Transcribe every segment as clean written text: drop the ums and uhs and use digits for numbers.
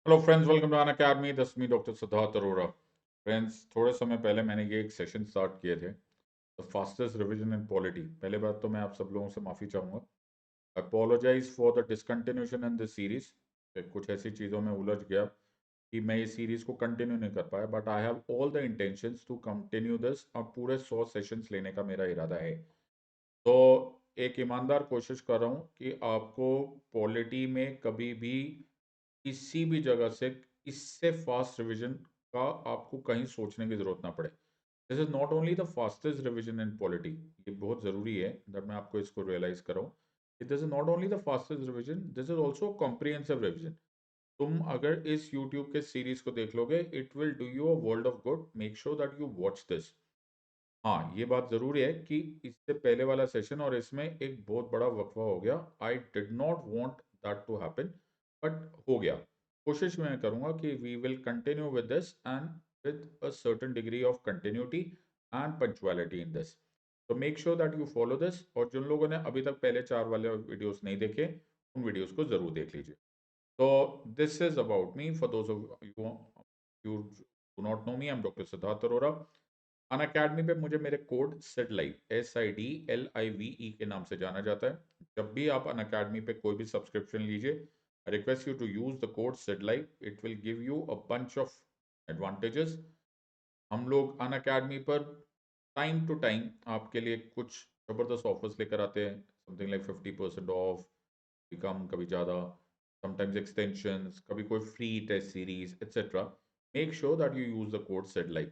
Hello friends, welcome to Unacademy. This me doctor Siddharth Arora. Friends, थोड़े समय पहले मैंने ये एक सेशन स्टार्ट किए थे, the fastest revision in polity. पहले बात तो मैं आप सब लोगों से माफ़ी चाहूँगा। Apologise for the discontinuation in this series. कुछ ऐसी चीज़ों में उलझ गया कि मैं इस सीरीज को कंटिन्यू नहीं कर पाया, but I have all the intentions to continue this. अब पूरे 100 सेशंस लेने का मेरा इरादा है। तो एक ईमानदार कोशिश कर रहा हूँ कि आपको पॉलिटी में कभी भी किसी भी जगह से इससे फास्ट रिवीजन का आपको कहीं सोचने की जरूरत ना पड़े। This is not only the fastest revision in polity. ये बहुत ज़रूरी है जब मैं आपको इसको रियलाइज कराऊँ कि this is not only the fastest revision, this is also comprehensive revision. तुम अगर इस यूट्यूब के सीरीज को देख लोगे, it will do you a world of good. Make sure that you watch this. हाँ, ये बात ज़रूरी है कि इससे पहले वाला सेशन और इसमें एक बहुत बड़ा वक्फा हो गया। I did not want that to happen, but हो गया। कोशिश मैं करूँगा कि we will continue with this and with a certain degree of continuity and punctuality in this. तो make sure that you follow this. और जिन लोगों ने अभी तक पहले 4 वाले वीडियोस नहीं देखे, उन वीडियोस को ज़रूर देख लीजिए। तो this is about me. For those of you do not know me, I am doctor Siddharth Arora. Unacademy पे मुझे मेरे कोड SIDLIVE SIDLIVE के नाम से जाना जाता है। जब भी आप अन अकेडमी पे कोई भी सब्सक्रिप्शन लीजिए, I request you to use the code SIDLIVE। It will give you a bunch of advantages. हम लोग अन अकेडमी पर टाइम टू टाइम आपके लिए कुछ जबरदस्त ऑफर्स लेकर आते हैं। समथिंग लाइक 50% ऑफ, कभी कम कभी ज़्यादा, समटाइम्स एक्सटेंशंस, कभी कोई free test series etcetera. Make sure that you use the code SIDLIVE।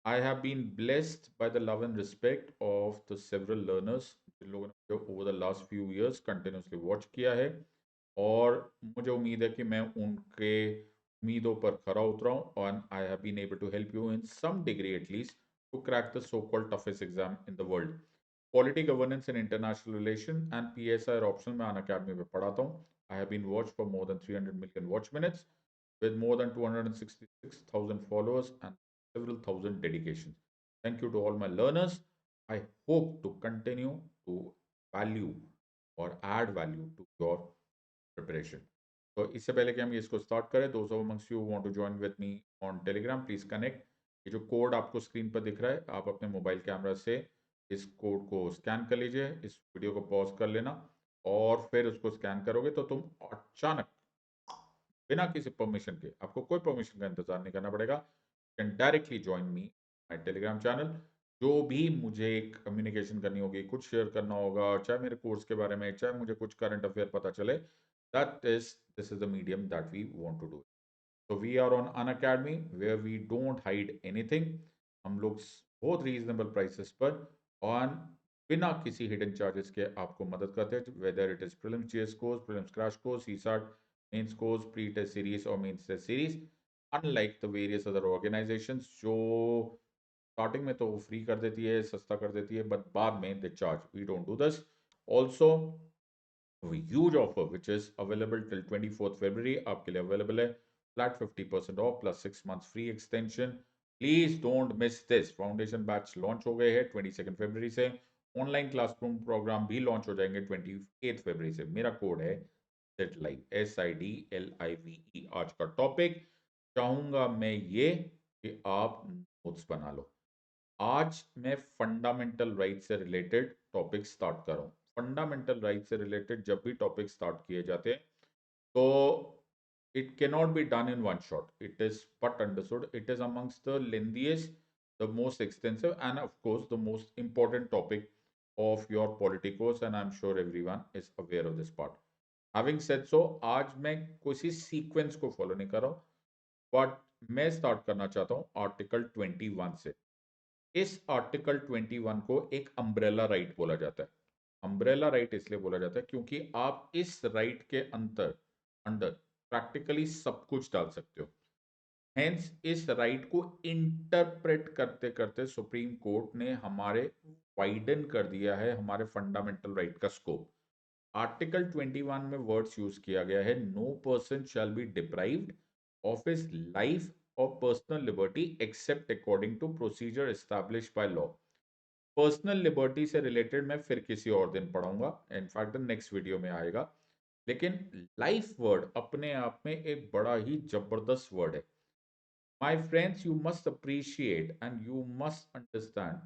I have been blessed by the love and respect of the several learners जिन लोगों ने मुझे over the last few years continuously watch किया है। और मुझे उम्मीद है कि मैं उनके उम्मीदों पर खरा उतरा हूँ, और I have been able to help you in some degree at least to crack the so-called toughest exam in the world. Quality governance and international relation and PSI optional मैं अन अकेडमी में पढ़ाता हूँ। I have been watched for more than 300 million watch minutes with more than 266,000 followers and several thousand dedications. Thank you to all my learners. I hope to continue to value or add value to your preparation. तो इससे पहले कि हम इसको start करें, those of amongst you want to join with me on Telegram, please connect. ये जो code आपको स्क्रीन पर दिख रहा है, आप अपने मोबाइल कैमरा से इस कोड को स्कैन कर लीजिए। इस वीडियो को पॉज कर लेना और फिर उसको स्कैन करोगे तो तुम अचानक बिना किसी परमिशन के, आपको कोई परमिशन का इंतजार नहीं करना पड़ेगा, can directly join me my Telegram channel. जो भी मुझे कम्युनिकेशन करनी होगी, कुछ शेयर करना होगा, चाहे मेरे कोर्स के बारे में, चाहे मुझे कुछ करंट अफेयर पता चले, that is this is the medium that we want to do. तो we are on Unacademy where we don't hide anything. हम लोग बहुत रीजनेबल प्राइसेस पर ऑन बिना किसी हिडन चार्जेस के आपको मदद करते हैं, whether it is prelims GS course, prelims crash course, CSAT mains course, pre test series और mains test series. Unlike the various other organisations जो स्टार्टिंग में तो फ्री कर देती है, सस्ता कर देती है, बट बाद में they charge, we don't do this. Also huge offer which is available till 24th February आपके लिए अवेलेबल है। Flat 50% off plus 6 months free extension. Please don't miss this. Foundation batch launch हो गए हैं 22 फरवरी से। ऑनलाइन क्लासरूम प्रोग्राम भी launch हो जाएंगे 28 फरवरी से। मेरा कोड है SIDLIVE SIDLIVE। आज का टॉपिक चाहूंगा मैं ये कि आप नोट्स बना लो। आज मैं फंडामेंटल राइट से रिलेटेड टॉपिक स्टार्ट कर रहा हूँ। फंडामेंटल राइट से रिलेटेड जब भी टॉपिक स्टार्ट किए जाते हैं, तो it cannot be done in one shot. It is but understood. It is amongst the lengthiest, the most extensive, and of course, the most important topic of your polity course, and I'm sure everyone is aware of this part. Having said so, आज मैं किसी sequence को follow नहीं कर रहा हूँ, but मैं start करना चाहता हूँ आर्टिकल 21 से। इस आर्टिकल 21 को एक अम्ब्रेला राइट बोला जाता है। अम्ब्रेला राइट इसलिए बोला जाता है क्योंकि आप इस राइट के अंदर अंडर प्रैक्टिकली सब कुछ डाल सकते हो। हेंस इस राइट को इंटरप्रेट करते करते सुप्रीम कोर्ट ने हमारे वाइडन कर दिया है हमारे फंडामेंटल राइट का स्कोप। आर्टिकल 21 में वर्ड्स यूज किया गया है, no person shall be deprived of his life और personal liberty except according to procedure establish by law. Personal liberty से रिलेटेड मैं फिर किसी और दिन पढ़ाऊंगा, इनफैक्ट द नेक्स्ट वीडियो में आएगा। लेकिन लाइफ वर्ड अपने आप में एक बड़ा ही जबरदस्त वर्ड है। My friends, you must appreciate and you must understand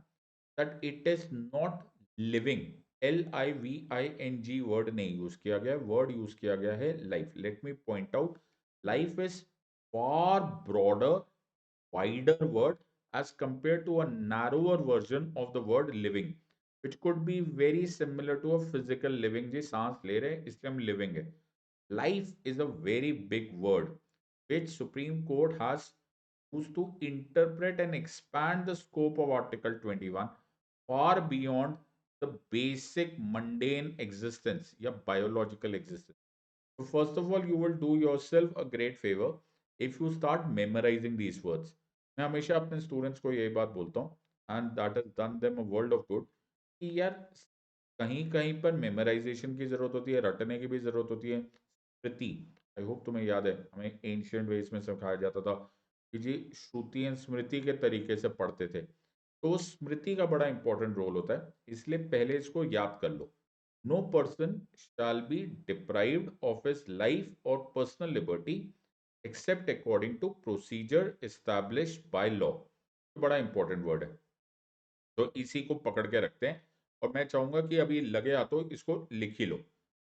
that it is not living. LIVING word नहीं यूज किया गया, वर्ड यूज किया गया है life. Let me point out, life is far broader, wider word as compared to a narrower version of the word living, which could be very similar to a physical living। जी सांस ले रहे हैं इसलिए हम living है। Life is a very big word which Supreme Court has used to interpret and expand the scope of Article 21 far beyond the basic mundane existence या biological existence. So first of all, you will do yourself a great favor if you start memorizing these words. मैं हमेशा अपने students को यही बात बोलता हूँ, and that has done them a world of good, कि यार कहीं कहीं पर मेमोराइजेशन की जरूरत होती है, रटने की भी जरूरत होती है। स्मृति, आई होप तुम्हें याद है, हमें एंशियंट वेज में सिखाया जाता था कि जी श्रुति एंड स्मृति के तरीके से पढ़ते थे। तो स्मृति का बड़ा इंपॉर्टेंट रोल होता है, इसलिए पहले इसको याद कर लो। No person shall be deprived of his life or personal liberty except according to procedure established by law। तो बड़ा इंपॉर्टेंट वर्ड है, तो इसी को पकड़ के रखते हैं। और मैं चाहूंगा कि अभी लगे हाथों इसको लिख ही लो।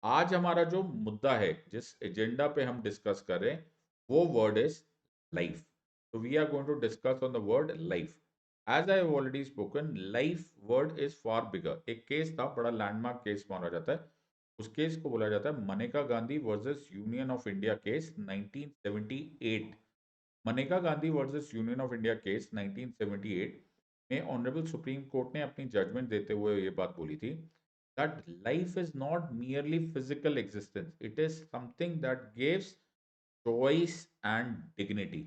आज हमारा जो मुद्दा है, जिस एजेंडा पे हम डिस्कस कर रहे हैं, वो वर्ड इज लाइफ। तो we are going to discuss on the word life. As I have already spoken, life word is far bigger. एक केस था, बड़ा लैंडमार्क केस माना जाता है। उस केस को बोला जाता है Maneka Gandhi versus union of India case 1978। Maneka Gandhi versus union of India case 1978 में ऑनरेबल सुप्रीम कोर्ट ने अपनी जजमेंट देते हुए ये बात बोली थी that life is not merely physical existence, it is something that gives choice and dignity।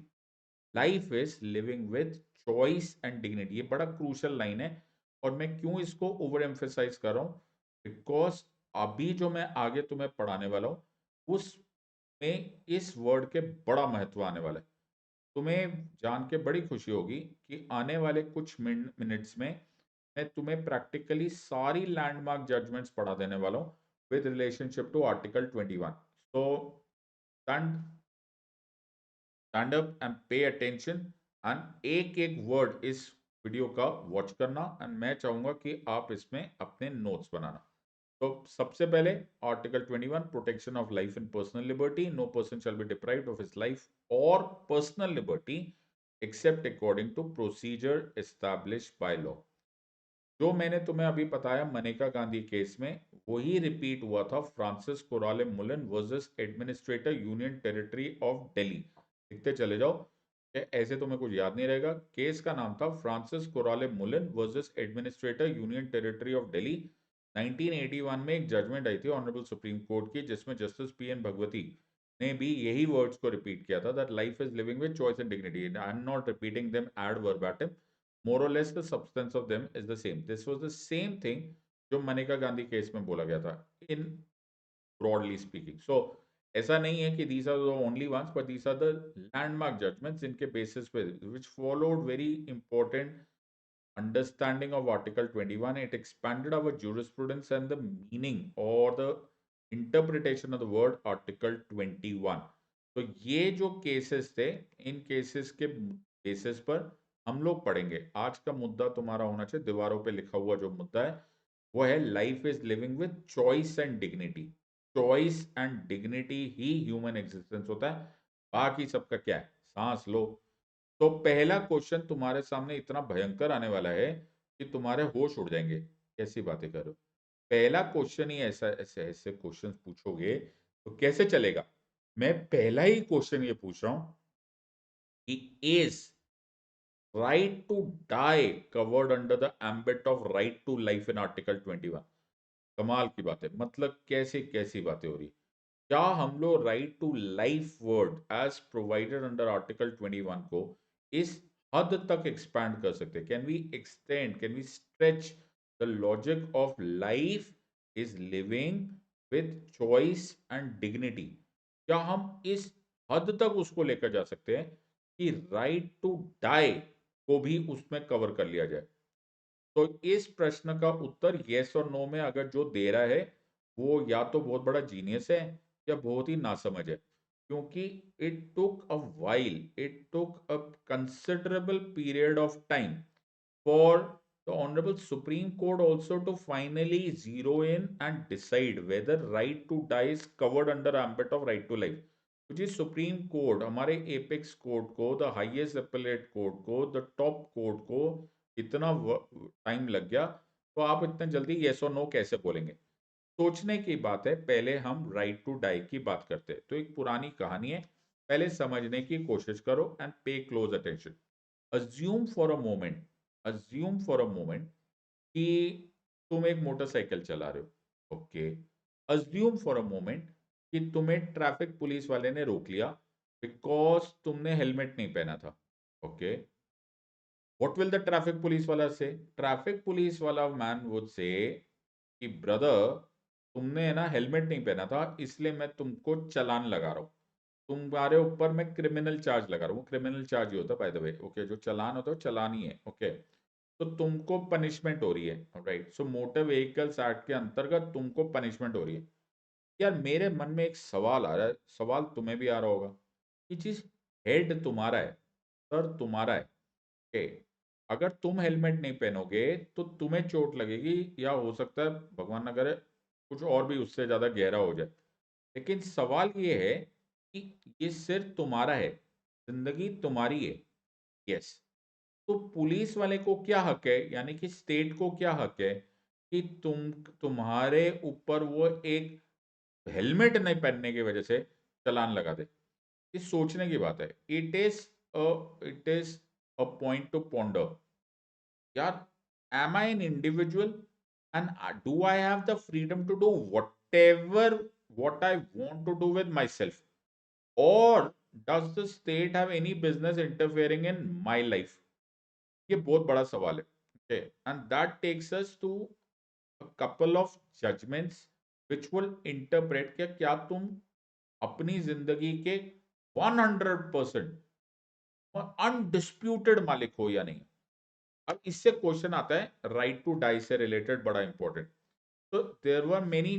Life is living with choice and dignity. ये बड़ा क्रूशल लाइन है, और मैं क्यों इसको ओवर एम्फेसाइज कर रहा हूं, बिकॉज अभी जो मैं आगे तुम्हें पढ़ाने वाला हूं उसमें इस वर्ड के बड़ा महत्व आने वाला है। तुम्हें जान के बड़ी खुशी होगी कि आने वाले कुछ मिनट्स में मैं तुम्हें प्रैक्टिकली सारी लैंडमार्क जजमेंट्स पढ़ा देने वाला हूं with relationship to article 21। So stand stand up and pay attention, and एक एक वर्ड इस वीडियो का वॉच करना, एंड मैं चाहूंगा कि आप इसमें अपने नोट्स बनाना। तो सबसे पहले article 21, protection of life and personal liberty. No person shall be deprived of his life और personal liberty except according to procedure established by law. जो मैंने तुम्हें अभी बताया मनेका गांधी केस में, वही रिपीट हुआ था Francis Coralie Mullin versus administrator union territory of Delhi. लिखते चले जाओ, ऐसे तुम्हें कुछ याद नहीं रहेगा। केस का नाम था Francis Coralie Mullin versus administrator union territory of Delhi. 1981 में एक जजमेंट आई थी ऑनरेबल सुप्रीम कोर्ट की, जिसमें जस्टिस पी.एन. भगवती ने भी यही वर्ड्स को रिपीट किया था, that life is living with choice and dignity. I am not repeating them ad verbatim, more or less the substance of them is the same। This was the same thing जो Maneka Gandhi case में बोला गया था, in broadly speaking। So ऐसा नहीं है कि these are the only ones, but these are the landmark judgments इनके basis पे, which followed very important understanding of Article 21। It expanded our jurisprudence and the meaning or the interpretation of the word Article 21। तो ये जो cases थे, इन cases के basis पर हम लोग पढ़ेंगे। आज का मुद्दा तुम्हारा होना चाहिए, दीवारों पे लिखा हुआ जो मुद्दा है वो है life is living with choice and dignity. Choice and dignity he human existence होता है, बाकी सबका क्या है, सांस लो। तो पहला क्वेश्चन तुम्हारे सामने इतना भयंकर आने वाला है कि तुम्हारे होश उड़ जाएंगे। कैसी बातें करो, पहला क्वेश्चन ही ऐसा, ऐसे ऐसे क्वेश्चन पूछोगे तो कैसे चलेगा। मैं पहला ही क्वेश्चन ये पूछ रहा हूं कि is right to die covered under the ambit of right to life in article 21। कमाल की बात है, मतलब कैसी कैसी बातें हो रही। क्या हम लोग right to life word as provided under article 21 को इस हद तक एक्सपैंड कर सकते हैं? Can we extend, can we stretch the logic of life is living with choice and dignity? क्या हम इस हद तक उसको लेकर जा सकते हैं कि राइट टू डाई को भी उसमें कवर कर लिया जाए? तो इस प्रश्न का उत्तर यस और नो में अगर जो दे रहा है वो या तो बहुत बड़ा जीनियस है, या बहुत ही नासमझ है, क्योंकि it took a considerable period of time for the Honorable Supreme Court also to finally zero in and decide whether right to die is covered under ambit of right to life. which is Supreme Court, हमारे apex court को, the highest appellate court को, the top court को इतना time लग गया, तो आप इतने जल्दी yes और no कैसे बोलेंगे? सोचने की बात है, पहले हम राइट टू डाई की बात करते हैं। तो एक पुरानी कहानी है, पहले समझने की कोशिश करो एंड पे close attention. Assume for a moment, assume for a moment कि तुम एक मोटरसाइकिल चला रहे हो। Okay, assume for a moment कि तुम्हें ट्रैफिक पुलिस वाले ने रोक लिया बिकॉज तुमने हेलमेट नहीं पहना था। Okay, what will the traffic police वाला से? ट्रैफिक पुलिस वाला मैन वुड से कि ब्रदर, तुमने है ना हेलमेट नहीं पहना था, इसलिए मैं तुमको चालान लगा रहा हूँ, तुम्हारे ऊपर मैं क्रिमिनल चार्ज लगा रहा हूँ। क्रिमिनल चार्ज ही होता है बाय द वे। ओके, जो चालान होता है वो चालान ही है। ओके, तो तुमको पनिशमेंट हो रही है। राइट, सो मोटर व्हीकल्स एक्ट के अंतर्गत तुमको पनिशमेंट हो रही है। यार मेरे मन में एक सवाल आ रहा है, सवाल तुम्हें भी आ रहा होगा कि चीज, हेड तुम्हारा है, सर तुम्हारा है। ओके, अगर तुम हेलमेट नहीं पहनोगे तो तुम्हें चोट लगेगी, या हो सकता है भगवान ना करे कुछ और भी उससे ज्यादा गहरा हो जाए। लेकिन सवाल ये है कि ये सिर्फ तुम्हारा है, जिंदगी तुम्हारी है। यस, तो पुलिस वाले को क्या हक है, यानी कि स्टेट को क्या हक है कि तुम्हारे ऊपर वो एक हेलमेट नहीं पहनने की वजह से चालान लगा दे? ये सोचने की बात है। It is a point two ponder. यार, am I an individual and do I have the freedom to do whatever what I want to do with myself, or does the state have any business interfering in my life? ये बहुत बड़ा सवाल है। okay, and that takes us to a couple of judgments which will interpret क्या तुम अपनी जिंदगी के 100% अनडिस्प्यूटेड मालिक हो या नहीं। अब इससे क्वेश्चन आता है राइट टू डाई से रिलेटेड, बड़ा इंपॉर्टेंट। तो देयर वर मेनी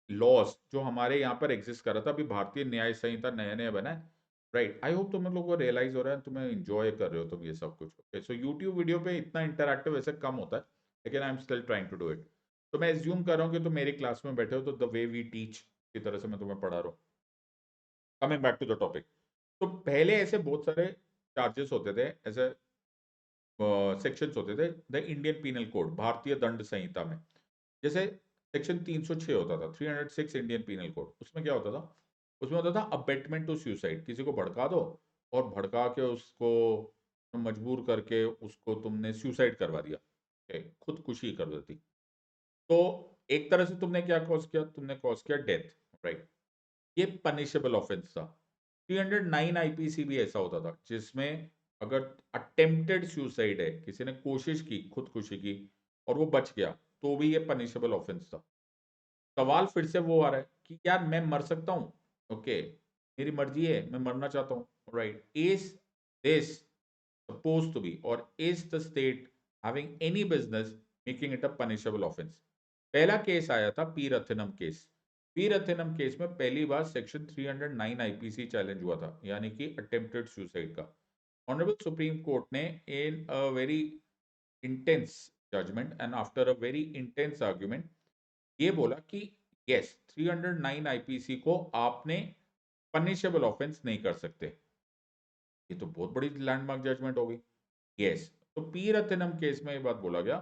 लॉज जो हमारे यहाँ पर एग्जिस्ट कर रहा था, अभी भारतीय न्याय संहिता नया नया बना है। राइट, आई होप तुम लोगों को रियलाइज हो रहा है, तुम्हें एंजॉय कर रहे हो तुम ये सब कुछ। ओके, सो यूट्यूब वीडियो पे इतना इंटरक्टिव वैसे कम होता है, लेकिन I am still trying to do it. तो मैं एज्यूम कर रहा हूँ कि तुम मेरी क्लास में बैठे हो, तो द वे वी टीच की तरह से मैं तुम्हें पढ़ा रहा हूँ। Coming back to the topic, तो पहले ऐसे बहुत सारे चार्जेस होते थे, ऐसे सेक्शंस होते थे द इंडियन पीनल कोड, भारतीय दंड संहिता में। जैसे सेक्शन 306 होता था, 306 इंडियन पीनल कोड। उसमें क्या होता था? उसमें होता था अबेटमेंट टू सुसाइड, किसी को भड़का दो और भड़का के उसको मजबूर करके उसको तुमने सुसाइड करवा दिया, खुदकुशी कर देती, तो एक तरह से तुमने क्या कॉज किया? तुमने कॉज किया डेथ। राइट, ये पनिशेबल ऑफेंस था। 309 आईपीसी भी ऐसा होता था, जिसमें अगर अटेम्प्टेड सुसाइड है, किसी ने कोशिश की खुदकुशी की और वो बच गया, तो भी ये पनिशेबल ऑफेंस था। सवाल फिर से वो आ रहा है कि यार मैं मर सकता हूं। ओके, मेरी मर्जी है, मैं मरना चाहता हूं। Right, is this supposed to be, or is the state having any business making it a punishable offense? पहला केस आया था पी रथिनम केस। पी रथिनम केस में पहली बार सेक्शन 309 आईपीसी चैलेंज हुआ था, यानी कि अटेम्प्टेड सुसाइड का। ऑनरेबल सुप्रीम कोर्ट ने in a very intense judgement and after a very intense argument ये बोला कि यस, 309 आईपीसी को आपने पनिशेबल ऑफेंस नहीं कर सकते। ये तो बहुत बड़ी लैंडमार्क जजमेंट हो गई। यस, तो पी रत्नम केस में ये बात बोला गया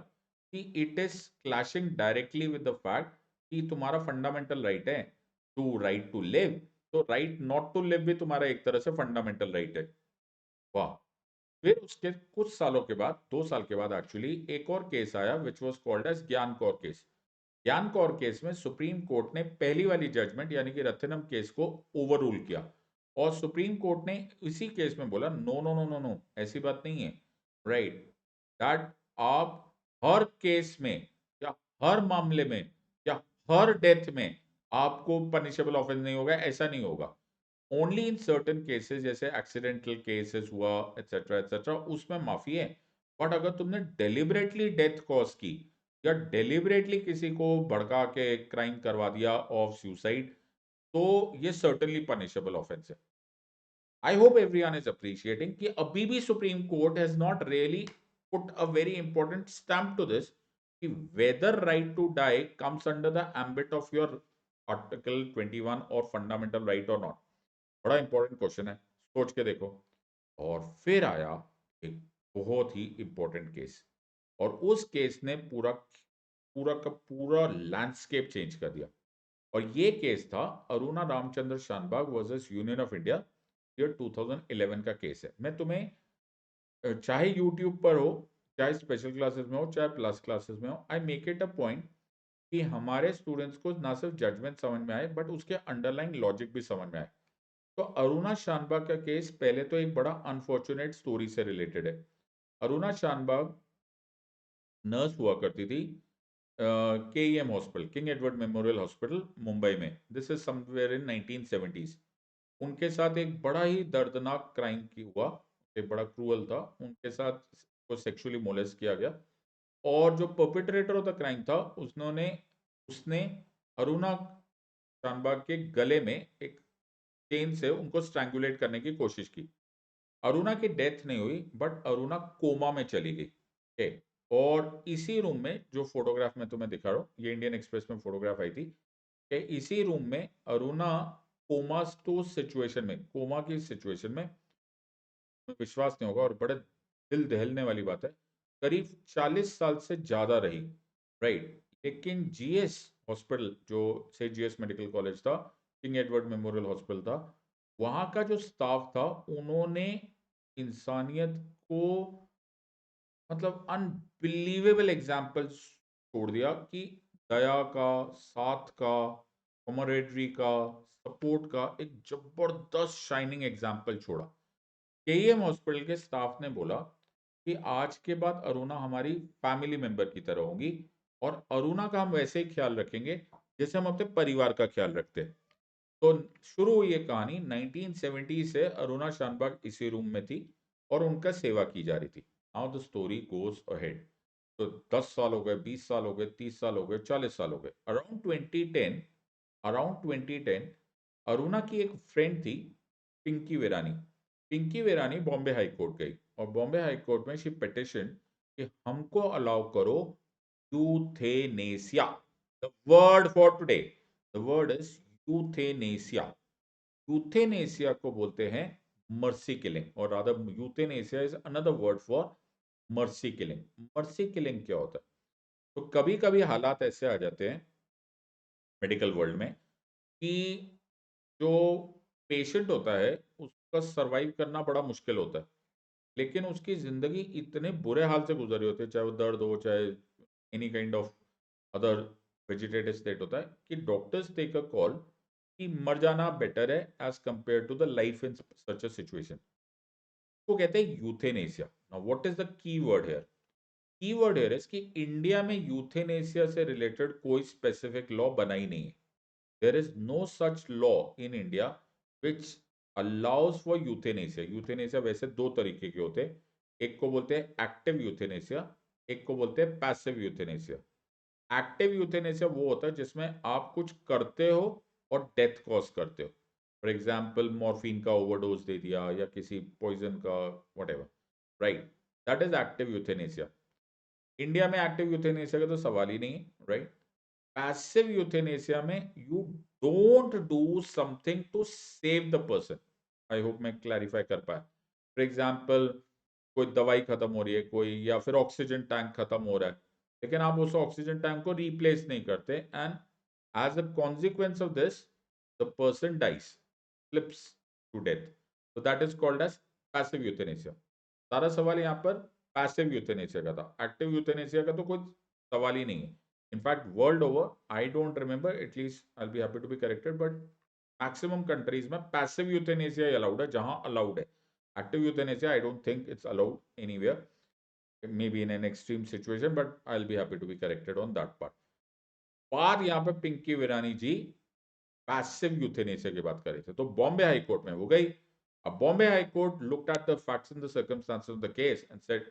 कि it is clashing directly with the fact कि तुम्हारा फंडामेंटल राइट है टू राइट टू लिव, तो राइट नॉट टू लिव भी तुम्हारा एक तरह से फंडामेंटल राइट है। वाह। फिर उसके कुछ सालों के बाद, 2 साल के बाद एक्चुअली, एक और केस आया विच वाज कॉल्ड एज ज्ञान कौर केस। ज्ञान कौर केस में सुप्रीम कोर्ट ने पहली वाली जजमेंट यानी कि रत्नम केस को ओवर रूल किया, और सुप्रीम कोर्ट ने इसी केस में बोला no no no no no, ऐसी बात नहीं है। राइट, दैट आप हर केस में या हर मामले में या हर डेथ में आपको पनिशेबल ऑफेंस नहीं होगा, ऐसा नहीं होगा। ओनली इन सर्टेन केसेस, जैसे एक्सीडेंटल केसेस हुआ एटसेट्रा एटसेट्रा, उसमें माफी है। बट अगर तुमने डेलिबरेटली डेथ कॉज की या डेलिबरेटली किसी को भड़का के क्राइम करवा दिया ऑफ सुसाइड, तो ये सर्टनली पनिशेबल ऑफेंस है। I hope everyone is appreciating कि अभी भी supreme Court has not really put a very important stamp to this कि whether right to die comes under the ambit of your article 21 और fundamental right और not. बड़ा important question है, सोच के देखो। और फिर आया एक बहुत ही इंपॉर्टेंट केस, और उस केस ने पूरा पूरा का पूरा लैंडस्केप चेंज कर दिया। और ये केस था Aruna Ramachandra Shanbaug versus union of India. ये 2011 का केस है। मैं तुम्हें चाहे यूट्यूब पर हो, चाहे स्पेशल क्लासेस में हो, चाहे प्लस क्लासेस में हो, I make it a point कि हमारे स्टूडेंट्स को ना सिर्फ जजमेंट समझ में आए बट उसके अंडरलाइन लॉजिक भी समझ में आए। तो अरुणा शानबाग का केस पहले तो एक बड़ा अनफॉर्चुनेट स्टोरी से रिलेटेड है। अरुणा शानबाग नर्स हुआ करती थी KEM hospital, King Edward Memorial hospital, Mumbai में। This is somewhere in 1970s। उनके साथ एक बड़ा ही दर्दनाक क्राइम की हुआ, एक बड़ा क्रूअल था उनके साथ, को सेक्सुअली मोलेस्ट किया गया। और जो परपिट्रेटर ऑफ द क्राइम था, उसने उसने अरुणा शानबाग के गले में एक चेन से उनको स्ट्रैंगुलेट करने की कोशिश की। अरुणा की डेथ नहीं हुई बट अरुणा कोमा में चली गई। ओके। और इसी रूम में जो फोटोग्राफ मैं तुम्हें दिखा रहा हूँ, ये इंडियन एक्सप्रेस में फोटोग्राफ आई थी कि इसी रूम में अरुणा कोमास्टोज सिचुएशन में, कोमा की सिचुएशन में, विश्वास नहीं होगा और बड़े दिल दहलने वाली बात है, करीब 40 साल से ज्यादा रही। राइट। लेकिन जीएस हॉस्पिटल, जो से जीएस मेडिकल कॉलेज था, किंग एडवर्ड मेमोरियल हॉस्पिटल था, वहां का जो स्टाफ था, उन्होंने इंसानियत को मतलब अनबिलीवेबल एग्जाम्पल्स छोड़ दिया कि दया का, साथ का, कमरेडरी का, सपोर्ट का एक जबरदस्त शाइनिंग एग्जाम्पल छोड़ा। केईएम हॉस्पिटल के स्टाफ ने बोला कि आज के बाद अरुणा हमारी फैमिली मेंबर की तरह होगी, और अरुणा का हम वैसे ही ख्याल रखेंगे जैसे हम अपने परिवार का ख्याल रखते हैं। तो शुरू हुई ये कहानी 1970 से, अरुणा शानबाग इसी रूम में थी और उनका सेवा की जा रही थी। Now the story goes ahead. तो 10 साल हो गए, 20 साल हो गए, 30 साल हो गए, 40 साल हो गए। अराउंड 2010 अरुणा की एक फ्रेंड थी, पिंकी वीरानी। पिंकी वीरानी बॉम्बे हाई कोर्ट गई और बॉम्बे हाई कोर्ट में शी पिटिशन कि हमको अलाउ करो euthanasia. The word for today, the word is euthanasia. Euthanasia को बोलते हैं मर्सी किलिंग, और rather euthanasia is another word for mercy killing. Mercy killing क्या होता है? तो कभी कभी हालात ऐसे आ जाते हैं मेडिकल वर्ल्ड में कि जो पेशेंट होता है उसका सरवाइव करना बड़ा मुश्किल होता है, लेकिन उसकी जिंदगी इतने बुरे हाल से गुजरी होती है, चाहे वो दर्द हो, चाहे any kind of other vegetative state होता है, कि डॉक्टर्स टेक अ कॉल कि मर जाना बेटर है as compare to the life in such a situation. वो कहते हैं euthanasia. Now what is the key word here? Key word here is कि इंडिया में यूथेनेसिया से रिलेटेड कोई स्पेसिफिक लॉ बना ही नहीं है। There is no such law in India which allows for euthanasia. Euthanasia वैसे दो तरीके के होते हैं, एक को बोलते हैं एक्टिव यूथेनेसिया, एक को बोलते हैं पैसिव यूथेनेसिया। एक्टिव यूथेनेसिया वो होता है जिसमें आप कुछ करते हो और डेथ कॉज करते हो। फॉर एग्जाम्पल मॉर्फिन का ओवरडोज दे दिया या किसी पॉइजन का, what, right, that is active euthanasia. India में एक्टिव यूथेनेसिया का तो सवाल ही नहीं है, राइट। पैसिव यूथेनेसिया में you don't do something to save the person. I hope मैं क्लैरिफाई कर पाया। फॉर एग्जाम्पल कोई दवाई खत्म हो रही है कोई, या फिर ऑक्सीजन टैंक खत्म हो रहा है, लेकिन आप उस ऑक्सीजन टैंक को रिप्लेस नहीं करते, and as a consequence of this the person dies, slips to death. तो that is called as passive euthanasia. सारा सवाल यहाँ पर पैसिव यूथेनेसिया का था। एक्टिव यूथेनेसिया का तो कोई सवाल ही नहीं है। In fact world over, I don't remember, at least I will be happy to be corrected, but maximum countries में पैसिव यूथेनेसिया ही अलाउड है जहां अलाउड है। Active euthanasia I don't think it's allowed anywhere, maybe in an extreme situation, but I'll be happy to be corrected on that part. बात यहाँ पे पिंकी वीरानी जी passive euthanasia की बात कर रहे थे, तो बॉम्बे हाई कोर्ट में वो गई। अब Bombay high court looked at the facts and the circumstances of the case and said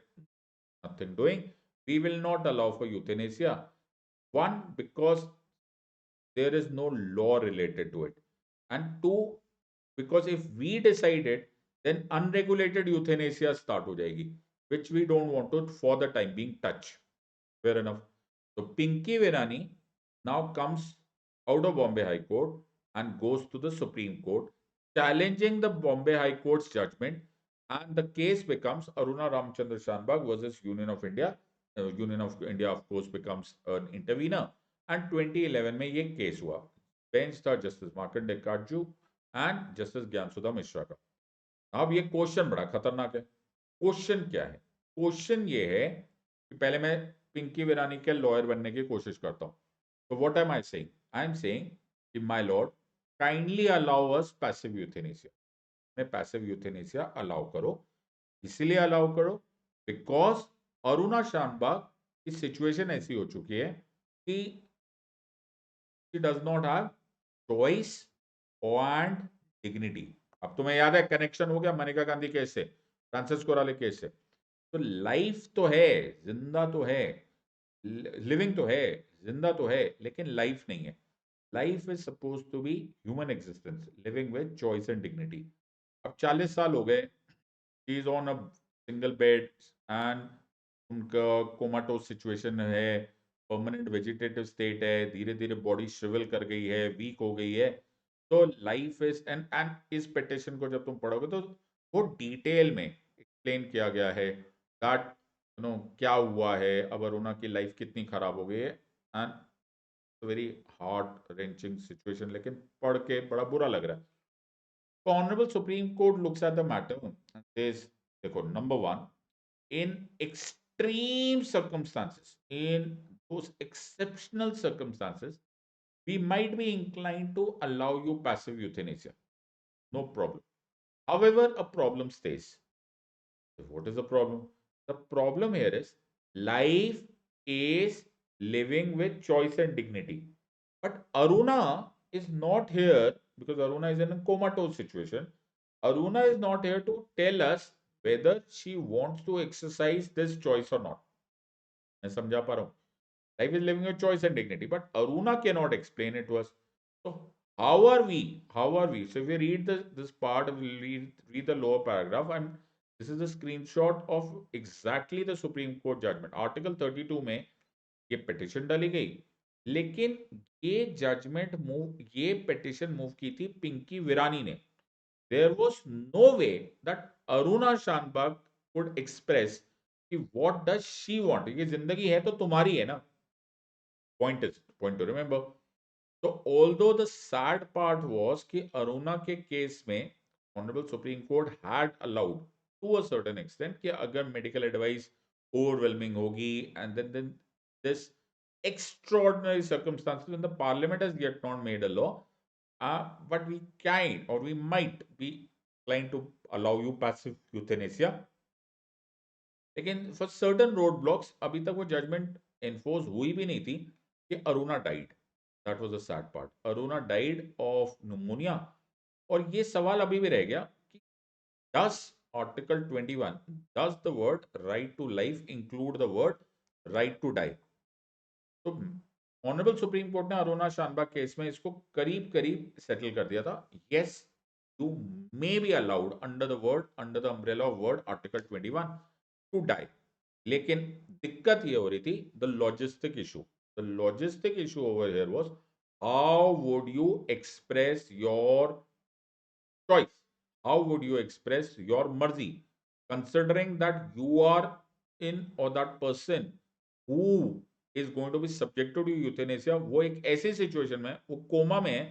nothing doing, we will not allow for euthanasia. One, because there is no law related to it. And to, because if we decided then unregulated euthanasia start हो जाएगी, which we don't want to for the time being touch. Fair enough. So Pinky Virani now comes out of Bombay High Court and goes to the Supreme Court, challenging the Bombay High Court's judgment, and the case becomes Aruna Ramchandra Shanbhag versus Union of India. Union of India, of course, becomes an intervener, and 2011 में ये case हुआ. Bench था justice Markandey Katju and justice Gyan Sudha Mishra का. अब ये question बड़ा खतरनाक है. क्वेश्चन क्या है? क्वेश्चन ये है कि पहले मैं पिंकी विरानी के लॉयर बनने की कोशिश करता हूं. तो what am I saying? I am saying कि my lord, kindly allow us passive euthanasia. मैं पैसिव यूथेनेसिया अलाउ करो. इसलिए अलाउ करो बिकॉज अरुणा शानबाग की सिचुएशन ऐसी हो चुकी है कि she does not have choice and dignity. अब तुम्हें याद है कनेक्शन हो गया मनिका गांधी केस से, फ्रांसिस कोराले केस से. तो लाइफ तो है, जिंदा तो है, लिविंग तो है, जिंदा तो है, लेकिन लाइफ नहीं है. Life is suppose to be human existence living with choice and dignity. अब 40 साल हो गए, she is on a single bed and उनका कोमाटोस सिचुएशन है, परमानेंट वेजिटेटिव स्टेट है, धीरे धीरे बॉडी श्रिवल कर गई है, वीक हो गई है. तो लाइफ इज एंड इस पिटिशन को जब तुम पढ़ोगे तो वो डिटेल में एक्सप्लेन किया गया है दैट क्या हुआ है, अब अरुणा की लाइफ कितनी खराब हो गई है. And very heart wrenching situation, लेकिन पढ़ के बड़ा बुरा लग रहा है. The Honorable Supreme Court looks at the matter and says, देखो, number one, in extreme circumstances, in those exceptional circumstances, we might be inclined to allow you passive euthanasia. No problem. However, a problem stays. So what is the problem? The problem here is life is living with choice and dignity. But Aruna is not here because Aruna is in a comatose situation. Aruna is not here to tell us whether she wants to exercise this choice or not. मैं समझा पा रहा हूँ. Life is living with choice and dignity, but Aruna cannot explain it to us. So how are we? How are we? So if we read this part, we read the lower paragraph, and this is a screenshot of exactly the Supreme Court judgment. Article 32 में ये petition डाली गई, लेकिन ये judgment move, ये petition move की थी पिंकी विरानी ने. There was no way that Aruna Shanbaug could express कि व्हाट डज शी वांट. ये जिंदगी है तो तुम्हारी है ना. Point to remember. तो although the sad part was कि अरुणा के केस में honourable supreme court had allowed to a certain extent कि अगर मेडिकल एडवाइस ओवरवेलमिंग होगी and then this extraordinary circumstances when the parliament has yet not made a law, but we can or we might be inclined to allow you passive euthanasia. लेकिन for certain road blocks अभी तक वो judgement enforce हुई भी नहीं थी कि Aruna died. That was the sad part. Aruna died of pneumonia. और ये सवाल अभी भी रह गया कि does article 21, does the word right to life include the word right to die. तो ऑनरेबल सुप्रीम कोर्ट ने अरुणा शानबाग केस में इसको करीब करीब सेटल कर दिया था. Yes, you may be allowed under the word, under the umbrella of word article 21 to die. लेकिन दिक्कत ये हो रही थी the logistic issue. The logistic issue over here was how would you express your choice? How would you express your marzi, considering that you are in or that person who is going to be subjected to euthanasia, वो एक ऐसी situation में, वो coma में है,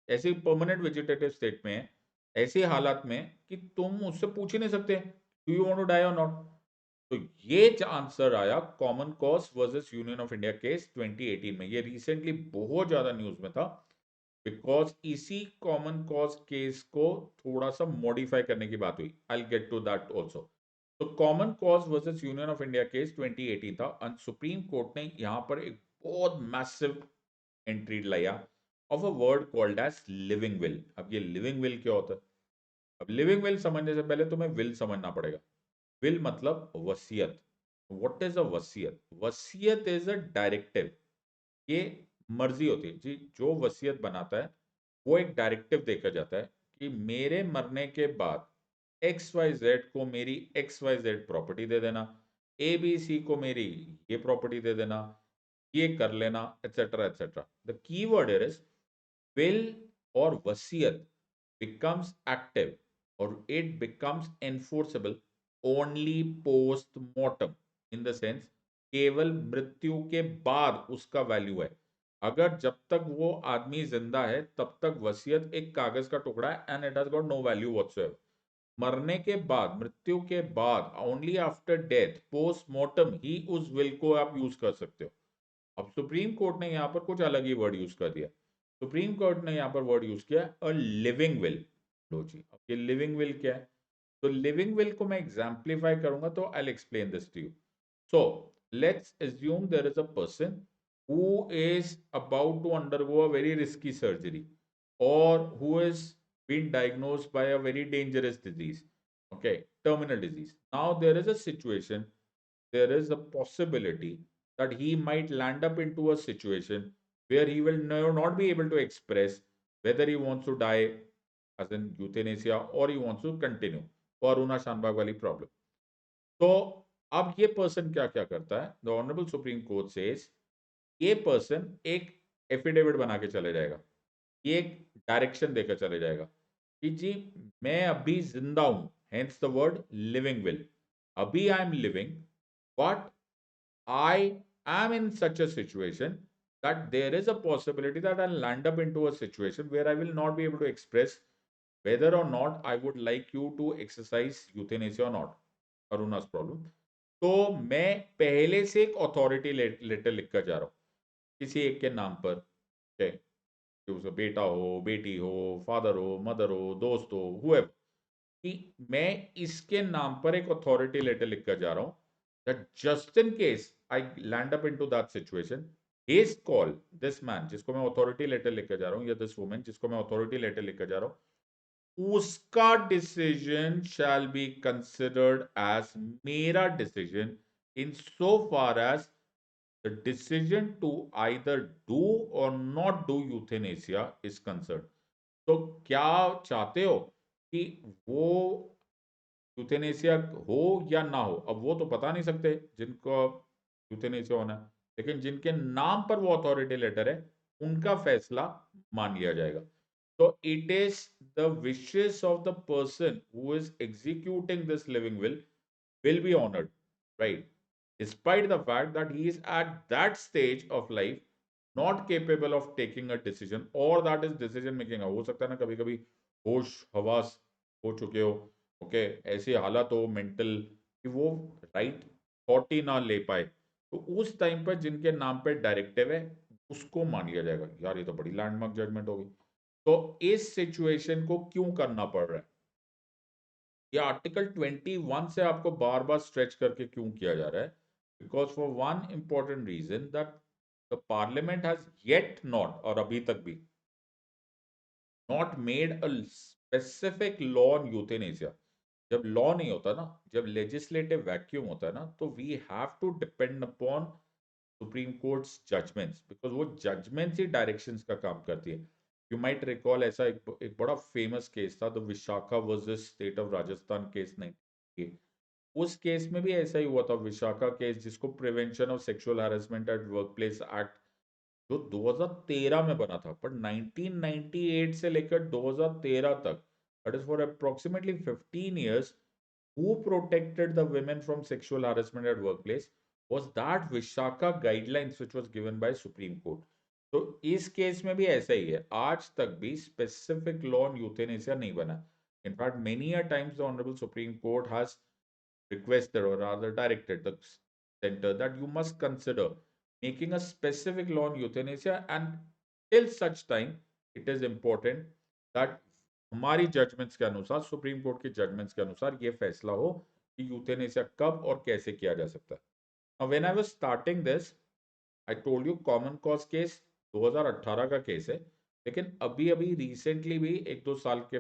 ऐसी permanent vegetative state में है, ऐसी हालात में कि तुम उससे पूछ ही नहीं सकते do you want to die और नॉट. तो ये आंसर आया common cause versus union of India case 2018 में. ये रिसेंटली बहुत ज्यादा न्यूज में था बिकॉज इसी कॉमन कॉज केस को थोड़ा सा मॉडिफाई करने की बात हुई. I will get to that also. तो common cause versus union of India case 2018 था एंड सुप्रीम कोर्ट ने यहां पर एक बहुत मैसिव एंट्री लाया of a word called as living will. अब ये लिविंग विल क्या होता है? अब लिविंग विल समझने से पहले तुम्हें विल समझना पड़ेगा. विल मतलब वसीयत. व्हाट इज अ वसीयत? वसीयत इज अ डायरेक्टिव. ये मर्जी होती है जी. जो वसीयत बनाता है वो एक डायरेक्टिव देखा जाता है कि मेरे मरने के बाद XYZ को मेरी XYZ प्रॉपर्टी दे देना, ABC को मेरी ये प्रॉपर्टी दे देना, ये कर लेना, etcetera etcetera. The keyword is will or wasiyat becomes active or it becomes enforceable only post mortem, in the sense केवल मृत्यु के बाद उसका वैल्यू है। अगर जब तक वो आदमी जिंदा है तब तक वसीयत एक कागज का टुकड़ा है and it has got no value whatsoever. मरने के बाद, मृत्यु के बाद, only after death, post mortem ही उस विल को आप यूज कर सकते हो। अब सुप्रीम कोर्ट ने यहां पर कुछ अलग ही वर्ड यूज कर दिया। सुप्रीम कोर्ट ने यहां पर वर्ड यूज किया अ लिविंग विल। लो जी, अब ये लिविंग विल क्या है? तो लिविंग विल को मैं एग्जाम्पलीफाई करूंगा तो I explain this to you. So let's assume there is a person who is about to undergo a very risky surgery or who is been diagnosed by a very dangerous disease, okay, terminal disease. Now there is a situation, there is a possibility that he might land up into a situation where he will not be able to express whether he wants to die as in euthanasia or he wants to continue for Aruna Shanbag wali problem. तो अब ये person क्या क्या करता है? The honourable supreme court says ये person एक affidavit बना के चले जाएगा, ये एक डायरेक्शन देकर चले जाएगा कि जी मैं अभी जिंदा हूं, hence the word living will. अभी I am living, but I am in such a situation that there is a possibility that I'll land up into a situation where I will not be able to express whether or not I would like you to exercise euthanasia or not. Aruna's problem. तो मैं पहले से एक authority letter लिखकर जा रहा हूँ किसी एक के नाम पर, कि उसका बेटा हो, बेटी हो, फादर हो, मदर हो, दोस्त हो, whoever, कि मैं इसके नाम पर एक अथॉरिटी लेटर लिखकर जा रहा हूं that just in case I land up into that situation, his call, this man जिसको मैं अथॉरिटी लेटर लेकर जा रहा हूं, या this woman जिसको मैं अथॉरिटी लेटर लेकर जा रहा हूं, उसका decision shall be considered as मेरा decision in so far as the decision to either do or not do euthanasia is concerned. तो क्या चाहते हो कि वो यूथेनेसिया हो या ना हो? अब वो तो बता नहीं सकते जिनको यूथेनेसिया होना है, लेकिन जिनके नाम पर वो अथॉरिटी लेटर है उनका फैसला मान लिया जाएगा। तो it is the wishes of the person who is executing this living will be honored, right? Despite the fact that he is at that stage of life not capable of taking a decision or that is decision making। हो सकता है ना कभी कभी होश हवास हो चुके हो, ओके, ऐसी हालत हो मेंटल कि वो राइट थॉट ही ना ले पाए, तो उस टाइम पर जिनके नाम पे डायरेक्टिव है उसको मान लिया जाएगा। यार ये तो बड़ी लैंडमार्क जजमेंट होगी। तो इस सिचुएशन को क्यों करना पड़ रहा है? ये आर्टिकल 21 से आपको बार बार स्ट्रेच करके क्यों किया जा रहा है? Because for one important reason that the parliament has yet not, और अभी तक भी not made a specific law on euthanasia. जब लॉ नहीं होता ना, जब लेजिस्लेटिव वैक्यूम होता है ना, तो we have to depend upon supreme court's judgments, because वो जजमेंट्स ही डायरेक्शंस का काम करती है। यू माइट रिकॉल ऐसा एक बड़ा फेमस केस था, the Vishaka versus state of Rajasthan case 1998। उस केस में भी ऐसा ही हुआ था, विशाखा केस, जिसको prevention of sexual harassment at workplace act जो 2013 में बना था, पर 1998 से लेकर 2013 तक, that is for approximately 15 years, who protected the women from sexual harassment at workplace was that Vishaka guidelines which was given by Supreme Court. तो इस केस में भी ऐसा ही है, आज तक भी स्पेसिफिक लॉ ऑन यूथेनेसिया नहीं बना। In fact many a times the honourable supreme Court has requested or rather directed the center that you must consider making a specific law on euthanasia, and till such time it is important that हमारी judgements के अनुसार, supreme court की judgements के अनुसार ये फैसला हो कि यूथेनेसिया कब और कैसे किया जा सकता है। Now, when I was starting this, I told you common cause case 2018 का केस है, लेकिन अभी अभी रिसेंटली भी एक दो साल के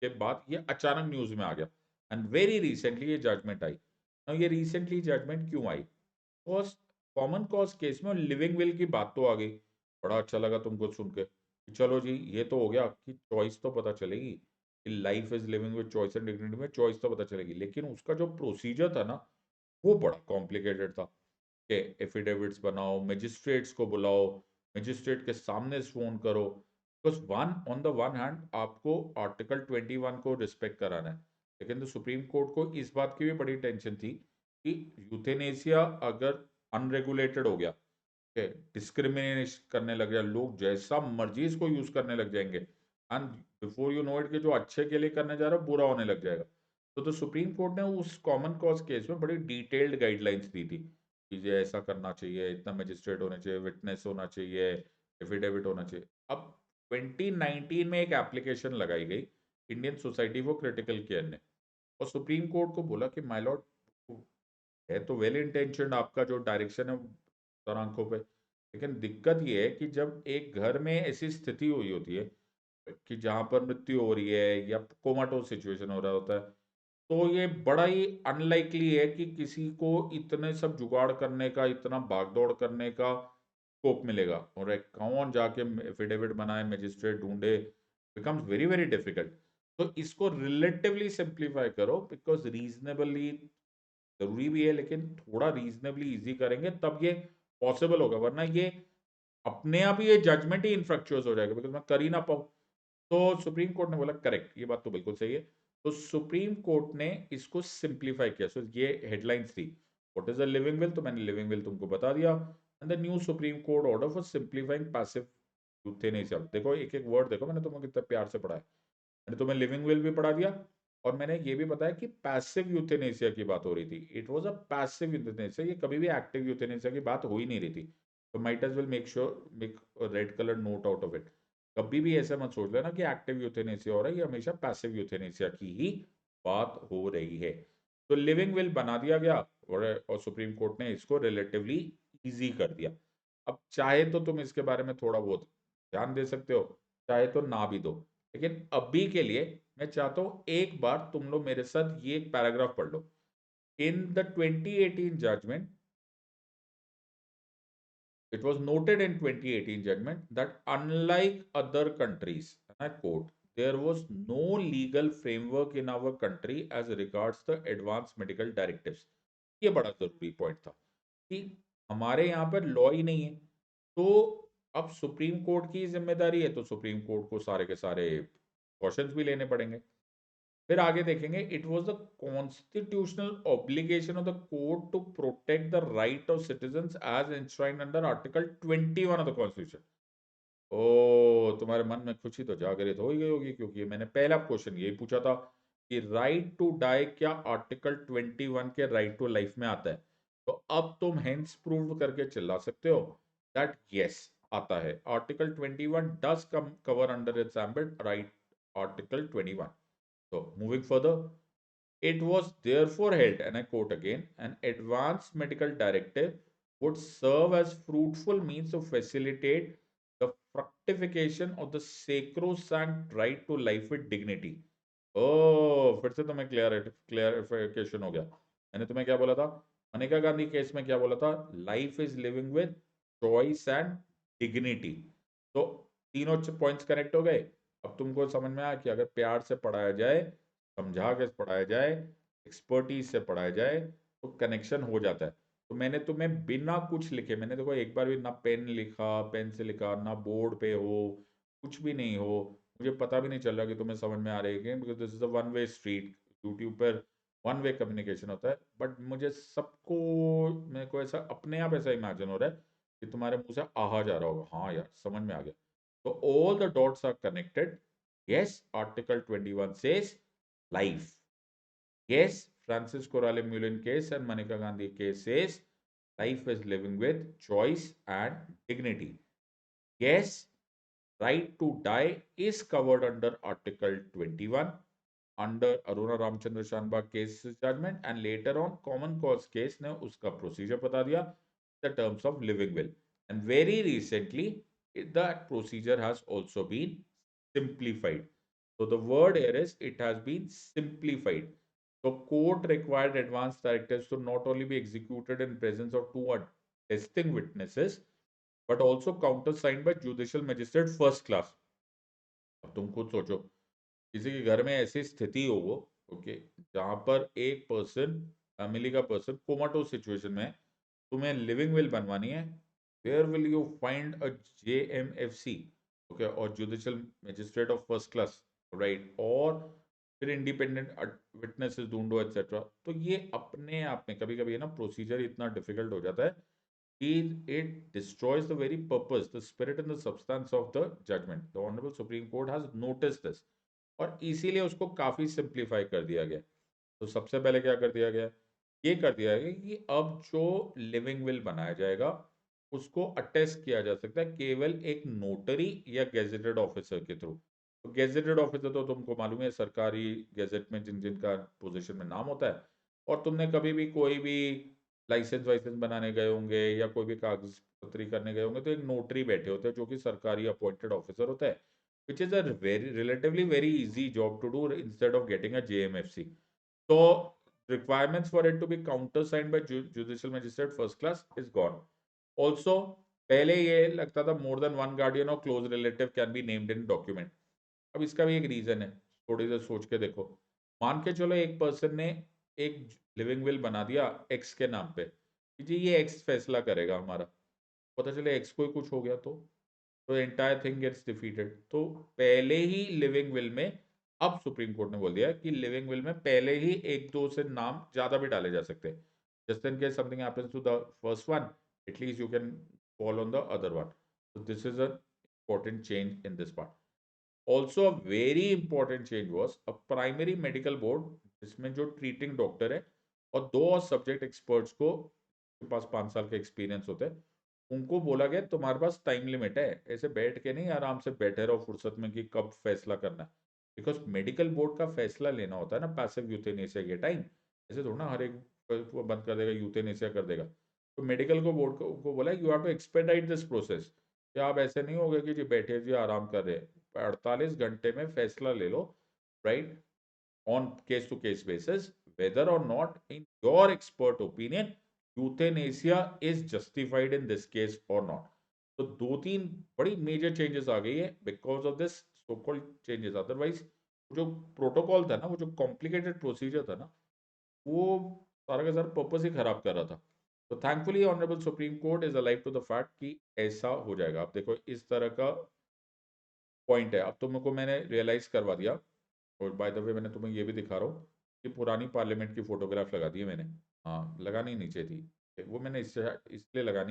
बाद ये अचानक न्यूज में आ गया एंड वेरी रिसेंटली ये जजमेंट आई। Now, ये रिसेंटली जजमेंट क्यों आई? बिकॉज कॉमन कॉज केस में लिविंग विल की बात तो आ गई, बड़ा अच्छा लगा तुमको सुन के। चलो जी ये तो हो गया कि चॉइस तो पता चलेगी कि life is living with choice and dignity में चॉइस तो पता चलेगी, लेकिन उसका जो प्रोसीजर था ना वो बड़ा कॉम्प्लिकेटेड था कि एफिडेविट्स बनाओ, मजिस्ट्रेट्स को बुलाओ, मजिस्ट्रेट के सामने फोन करो, because one on the one hand आपको आर्टिकल 21 को रिस्पेक्ट कराना है, लेकिन तो सुप्रीम कोर्ट को इस बात की भी बड़ी टेंशन थी कि यूथेनेसिया अगर अनरेगुलेटेड हो गया, डिस्क्रिमिनेट करने लग जाए, लोग जैसा मर्जी इसको यूज करने लग जाएंगे, and before you know it के जो अच्छे के लिए करने जा रहा है बुरा होने लग जाएगा। तो सुप्रीम कोर्ट ने उस कॉमन कॉज केस में बड़ी डिटेल्ड गाइडलाइंस दी थी कि ये ऐसा करना चाहिए, इतना मजिस्ट्रेट होने चाहिए, विटनेस होना चाहिए, एफिडेविट होना चाहिए। अब 2019 में एक एप्लीकेशन लगाई गई Indian society for critical care ने, और सुप्रीम कोर्ट को बोला कि माय लॉर्ड, है तो वेल इंटेंशनड आपका जो डायरेक्शन है सर आंखों पे, लेकिन दिक्कत ये है कि जब एक घर में ऐसी स्थिति हुई होती है कि जहां पर मृत्यु हो रही है या कोमाटोस सिचुएशन हो रहा होता है, तो ये बड़ा ही अनलाइकली है कि किसी को इतने सब जुगाड़ करने का, इतना भागदौड़ करने का स्कोप मिलेगा, और एक कौन जाके एफिडेविट बनाए, मजिस्ट्रेट ढूंढे, बिकम्स वेरी वेरी डिफिकल्ट। तो इसको रिलेटिवली सिंप्लीफाई करो, बिकॉज रीजनेबली जरूरी भी है, लेकिन थोड़ा रीजनेबली इजी करेंगे तब ये पॉसिबल होगा, वरना ये अपने आप ही ये जजमेंट ही इनफ्रक्चुअस हो जाएगा, बिकॉज मैं कर ही ना पाऊँ। तो सुप्रीम कोर्ट ने बोला करेक्ट, ये बात तो बिल्कुल सही है। तो सुप्रीम कोर्ट ने इसको सिंप्लीफाई किया। सो ये हेडलाइंस थी, what is a living will, तो मैंने लिविंग विल तुमको बता दिया। And the new supreme court order for simplifying passive euthanasia. देखो एक एक वर्ड देखो, मैंने तुम्हें कितना प्यार से पढ़ा है। मैंने तुम्हें लिविंग विल भी पढ़ा दिया, और मैंने ये भी बताया कि पैसिव यूथेनेसिया की बात हो रही थी, it was a passive euthanasia, ये कभी भी एक्टिव यूथेनेसिया की बात हो ही नहीं रही थी। तो might as well make red colour note out of it. कभी भी ऐसा मत सोच लेना कि एक्टिव यूथेनेसिया हो रहा है, ये हमेशा पैसिव यूथेनेसिया की ही बात हो रही है। तो लिविंग विल बना दिया गया, और सुप्रीम कोर्ट ने इसको रिलेटिवली इजी कर दिया। अब चाहे तो तुम इसके बारे में थोड़ा बहुत ध्यान दे सकते हो, चाहे तो ना भी दो, लेकिन अभी के लिए मैं चाहता हूं एक बार तुम लोग मेरे साथ ये एक पैराग्राफ पढ़ लो। In the 2018 judgment, it was noted in 2018 judgment that unlike other countries, and I quote, there was no legal framework in our country as regards the advanced medical directives. ये बड़ा जरूरी पॉइंट था कि हमारे यहाँ पर लॉ ही नहीं है। तो अब सुप्रीम कोर्ट की जिम्मेदारी है, तो सुप्रीम कोर्ट को सारे के सारे क्वेश्चंस भी लेने पड़ेंगे। फिर आगे देखेंगे, it was the constitutional obligation of the court to protect the right of citizen as enshrined under article 21 of the constitution. ओ तुम्हारे मन में खुशी तो जागृत हो ही गई होगी, क्योंकि मैंने पहला क्वेश्चन यही पूछा था कि राइट टू डाई क्या आर्टिकल 21 के राइट टू लाइफ में आता है। तो अब तुम हेंस प्रूव करके चिल्ला सकते हो दैट यस आता है, article 21 does come cover under its ambit right, article 21। So, moving further, it was therefore held, and I quote again, an advanced medical directive would serve as fruitful means to facilitate the fructification of the sacrosanct right to life with dignity. ओ फिर से तुम्हें clarification हो गया। मैंने तुम्हें क्या बोला था, मनेका गांधी केस में क्या बोला था, life is living with choice and dignity. तो तीनों पॉइंट्स कनेक्ट हो गए। अब तुमको समझ में आया कि अगर प्यार से पढ़ाया जाए, समझा के पढ़ाया जाए, एक्सपर्टीज से पढ़ाया जाए, तो कनेक्शन हो जाता है। तो मैंने तुम्हें बिना कुछ लिखे, मैंने देखो एक बार भी ना पेन लिखा, पेन से लिखा, ना बोर्ड पे हो, कुछ भी नहीं हो, मुझे पता भी नहीं चल रहा कि तुम्हें समझ में आ रही है, because this is a one way street. YouTube पर वन वे कम्युनिकेशन होता है, बट मुझे सबको, मेरे को ऐसा अपने आप ऐसा इमेजिन हो रहा है कि तुम्हारे मुंह से आहा जा रहा होगा, हाँ यार समझ में आ गया। तो all the dots are connected. Yes, article 21 says life. Yes, Francis Corale Mullen case and Manika Gandhi case says life is living with choice and dignity. Yes, right to die is covered under Article 21 under Aruna Ramchandra Shanbag case judgment, and later on common cause case ने उसका procedure बता दिया, the terms of living will, and very recently that procedure has also been simplified. So the word here is it has been simplified. So court required advance directives to not only be executed in presence of two attesting witnesses, but also countersigned by judicial magistrate first class. अब तुम खुद सोचो, किसी के घर में ऐसी स्थिति हो, ओके, जहां पर एक पर्सन, फैमिली का पर्सन कोमाटोस सिचुएशन में है, तुम्हें लिविंग विल बनवानी है, where will you find a JMFC, okay, और judicial magistrate of first class, right, और फिर इंडिपेंडेंट विटनेसेस ढूंढो एक्सेट्रा। तो ये अपने आप में कभी कभी है ना, प्रोसीजर इतना डिफिकल्ट हो जाता है कि it destroys the very purpose, the spirit and the substance of the judgment. The Honorable Supreme Court has noticed this, और इसीलिए उसको काफी सिंप्लीफाई कर दिया गया। तो सबसे पहले क्या कर दिया गया, ये कर दिया गया कि अब जो लिविंग विल बनाया जाएगा उसको अटेस्ट किया जा सकता है केवल एक नोटरी या गेजेटेड ऑफिसर के थ्रू। तो गेजेटेड ऑफिसर तो तुमको मालूम है, सरकारी गेजेट में जिन जिनका पोजीशन में नाम होता है। और तुमने कभी भी कोई भी लाइसेंस वाइसेंस बनाने गए होंगे या कोई भी कागज पत्री करने गए होंगे, तो एक नोटरी बैठे होते हैं जो कि सरकारी अपॉइंटेड ऑफिसर होता है, which is a very relatively very easy job to do instead of getting a JMFC. So requirements for it to be countersigned by judicial magistrate first class is gone. Also, पहले ये लगता था more than one guardian or close relative can be named in document. अब इसका भी एक reason है, थोड़ी देर सोच के देखो। मान के चलो एक पर्सन ने एक लिविंग विल बना दिया एक्स के नाम पे कि जी ये एक्स फैसला करेगा हमारा, पता चले एक्स को ही कुछ हो गया तो एंटायर थिंग गेट्स डिफीटेड। तो पहले ही लिविंग विल में, अब सुप्रीम कोर्ट ने बोल दिया कि लिविंग विल में पहले ही एक दो से नाम ज्यादा भी डाले जा सकते हैं, just in case something happens to the first one, at least you can call on the other one. So this is an important change in this part. Also a very important change was a primary medical board, जिसमें जो treating doctor है और दो और subject experts को के पास 5 साल का एक्सपीरियंस होता है, उनको बोला गया तुम्हारे पास टाइम लिमिट है, ऐसे बैठ के नहीं आराम से बैठे रहो फुर्सत में कि कब फैसला करना है। बिकॉज मेडिकल बोर्ड का फैसला लेना होता है ना पैसिव यूथेनेसिया के टाइम, ऐसे थोड़ा ना हर एक को बंद कर देगा यूथेनेसिया कर देगा। तो मेडिकल को बोर्ड को बोला you have to expedite this process, कि आप ऐसे नहीं होगे कि जी बैठे जी आराम कर रहे हैं, 48 घंटे में फैसला ले लो, right, on case to case basis whether or not in your expert opinion euthanasia is justified in this case or not। तो दो तीन बड़ी मेजर चेंजेस आ गई है because of this so called changes. Otherwise जो प्रोटोकॉल था ना, वो जो कॉम्प्लिकेटेड प्रोसीजर था ना, वो सारा का सारा पर्पस ही खराब कर रहा था। तो thankfully honourable supreme court is alive to the fact कि ऐसा हो जाएगा। आप देखो इस तरह का पॉइंट है, अब तुमको मैंने रियलाइज करवा दिया। और बाय द वे मैंने तुम्हें ये भी दिखा रहा हूँ कि पुरानी पार्लियामेंट की फोटोग्राफ लगा दी है मैंने। हाँ, लगानी नहीं चाहिए थी वो, मैंने इसलिए लगा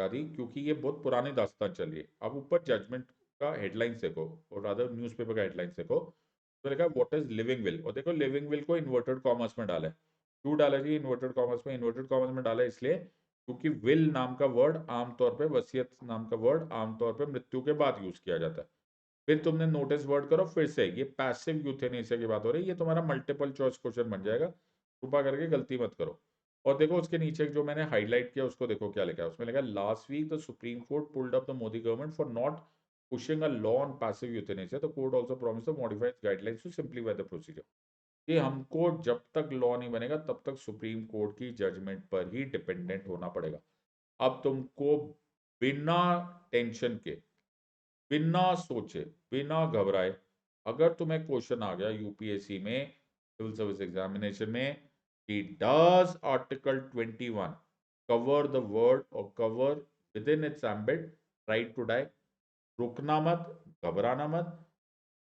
दी क्योंकि ये बहुत पुरानी दास्तान चल रही है। अब ऊपर जजमेंट का हेडलाइंस देखो, और रादर न्यूज़पेपर का हेडलाइंस देखो, तो लिखा व्हाट इज लिविंग विल, और देखो लिविंग विल को इन्वर्टेड कॉमर्स में डाला है। क्यों डाला जी इन्वर्टेड कॉमर्स में? इन्वर्टेड कॉमर्स में डाला है इसलिए क्योंकि विल नाम का वर्ड आमतौर पर, वसीयत नाम का वर्ड आमतौर पर मृत्यु के बाद यूज किया जाता है। फिर तुमने नोटिस वर्ड करो, फिर से ये पैसिव यूथेनेसिया की बात हो रही है, ये तुम्हारा मल्टीपल चॉइस क्वेश्चन बन जाएगा, कृपा करके गलती मत करो। और देखो उसके नीचे जो मैंने हाईलाइट किया उसको देखो क्या लिखा है, उसमें लिखा है last week the supreme court pulled up the Modi government for not pushing a law on passive euthanasia, the court also promise the modified guidelines to simplify the procedure. ये हमको जब तक लॉ नहीं बनेगा तब तक सुप्रीम कोर्ट की judgement पर ही डिपेंडेंट होना पड़ेगा। अब तुमको बिना टेंशन के, बिना सोचे, बिना घबराए, अगर तुम्हें क्वेश्चन आ गया यूपीएससी में सिविल सर्विस एग्जामिनेशन में कि does article 21 cover the word और cover within its ambit right to die, रुकना मत, घबराना मत।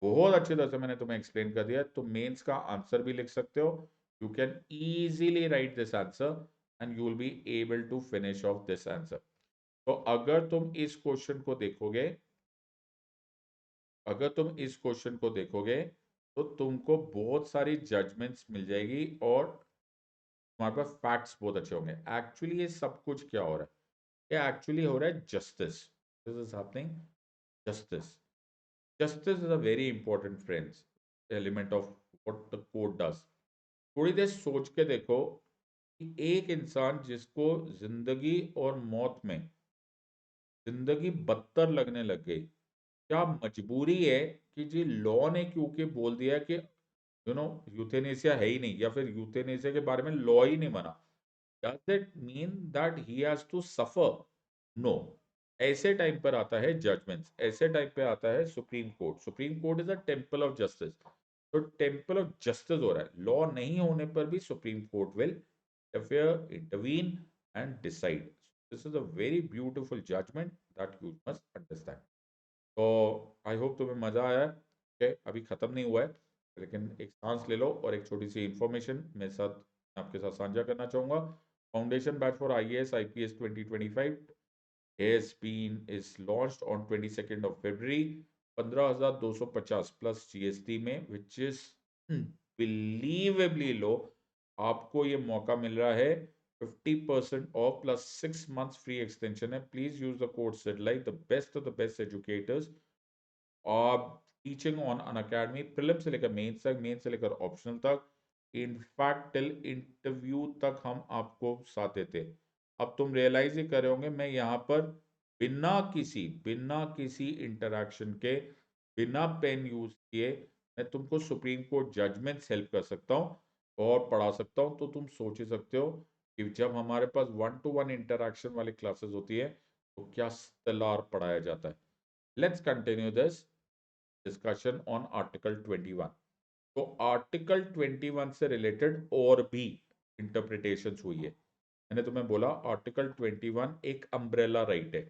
बहुत अच्छी तरह से मैंने तुम्हें एक्सप्लेन कर दिया। तुम मेंस का आंसर भी लिख सकते हो, you can easily write this answer and you will be able to finish off this answer. तो अगर तुम इस क्वेश्चन को देखोगे तो तुमको बहुत सारी जजमेंट्स मिल जाएगी और तुम्हारे पास फैक्ट्स बहुत अच्छे होंगे। एक्चुअली ये सब कुछ क्या हो रहा है, ये एक्चुअली हो रहा है justice, this is happening justice. Justice is a very important friends element of what the court does. थोड़ी देर सोच के देखो कि एक इंसान जिसको जिंदगी और मौत में जिंदगी बदतर लगने लग गई, क्या मजबूरी है कि जी लॉ ने क्योंकि बोल दिया कि यूथेनेसिया है ही नहीं, या फिर यूथेनेसिया के बारे में लॉ ही नहीं बना, does it mean that he has to suffer? No. ऐसे टाइम पर आता है जजमेंट्स, ऐसे टाइम पे आता है supreme court. Supreme court is a temple of justice. तो टेम्पल ऑफ जस्टिस हो रहा है, लॉ नहीं होने पर भी supreme court will interfere, intervene and decide. This is a very beautiful judgment that you must understand. तो आई होप तुम्हें मजा आया है। okay, अभी खत्म नहीं हुआ है, लेकिन एक सांस ले लो और एक छोटी सी इंफॉर्मेशन मेरे साथ आपके साथ साझा करना चाहूंगा। Foundation batch for IAS IPS 2025 has been is launched on 22nd of February, 15,250 plus GST में, which is बिलीवेबली लो। आपको ये मौका मिल रहा है 50% off plus 6 months free extension है। Please use the code SEDLIGHT, the best of the best educators आप teaching on Unacademy, prelim से लेकर मेंस तक, मेंस से लेकर ऑप्शनल तक, इनफैक्ट टिल इंटरव्यू तक हम आपको साथ देते। अब तुम रियलाइज ही कर रहे होंगे, मैं यहाँ पर बिना किसी इंटरैक्शन के, बिना पेन यूज किए, मैं तुमको सुप्रीम कोर्ट जजमेंट्स हेल्प कर सकता हूँ और पढ़ा सकता हूँ। तो तुम सोच ही सकते हो कि जब हमारे पास 1-to-1 इंटरैक्शन वाली क्लासेस होती है तो क्या स्तलार पढ़ाया जाता है। Let's continue this discussion on article 21। तो आर्टिकल 21 से रिलेटेड और भी इंटरप्रिटेशंस हुई है। मैंने तुम्हें बोला आर्टिकल 21 एक अम्ब्रेला राइट है,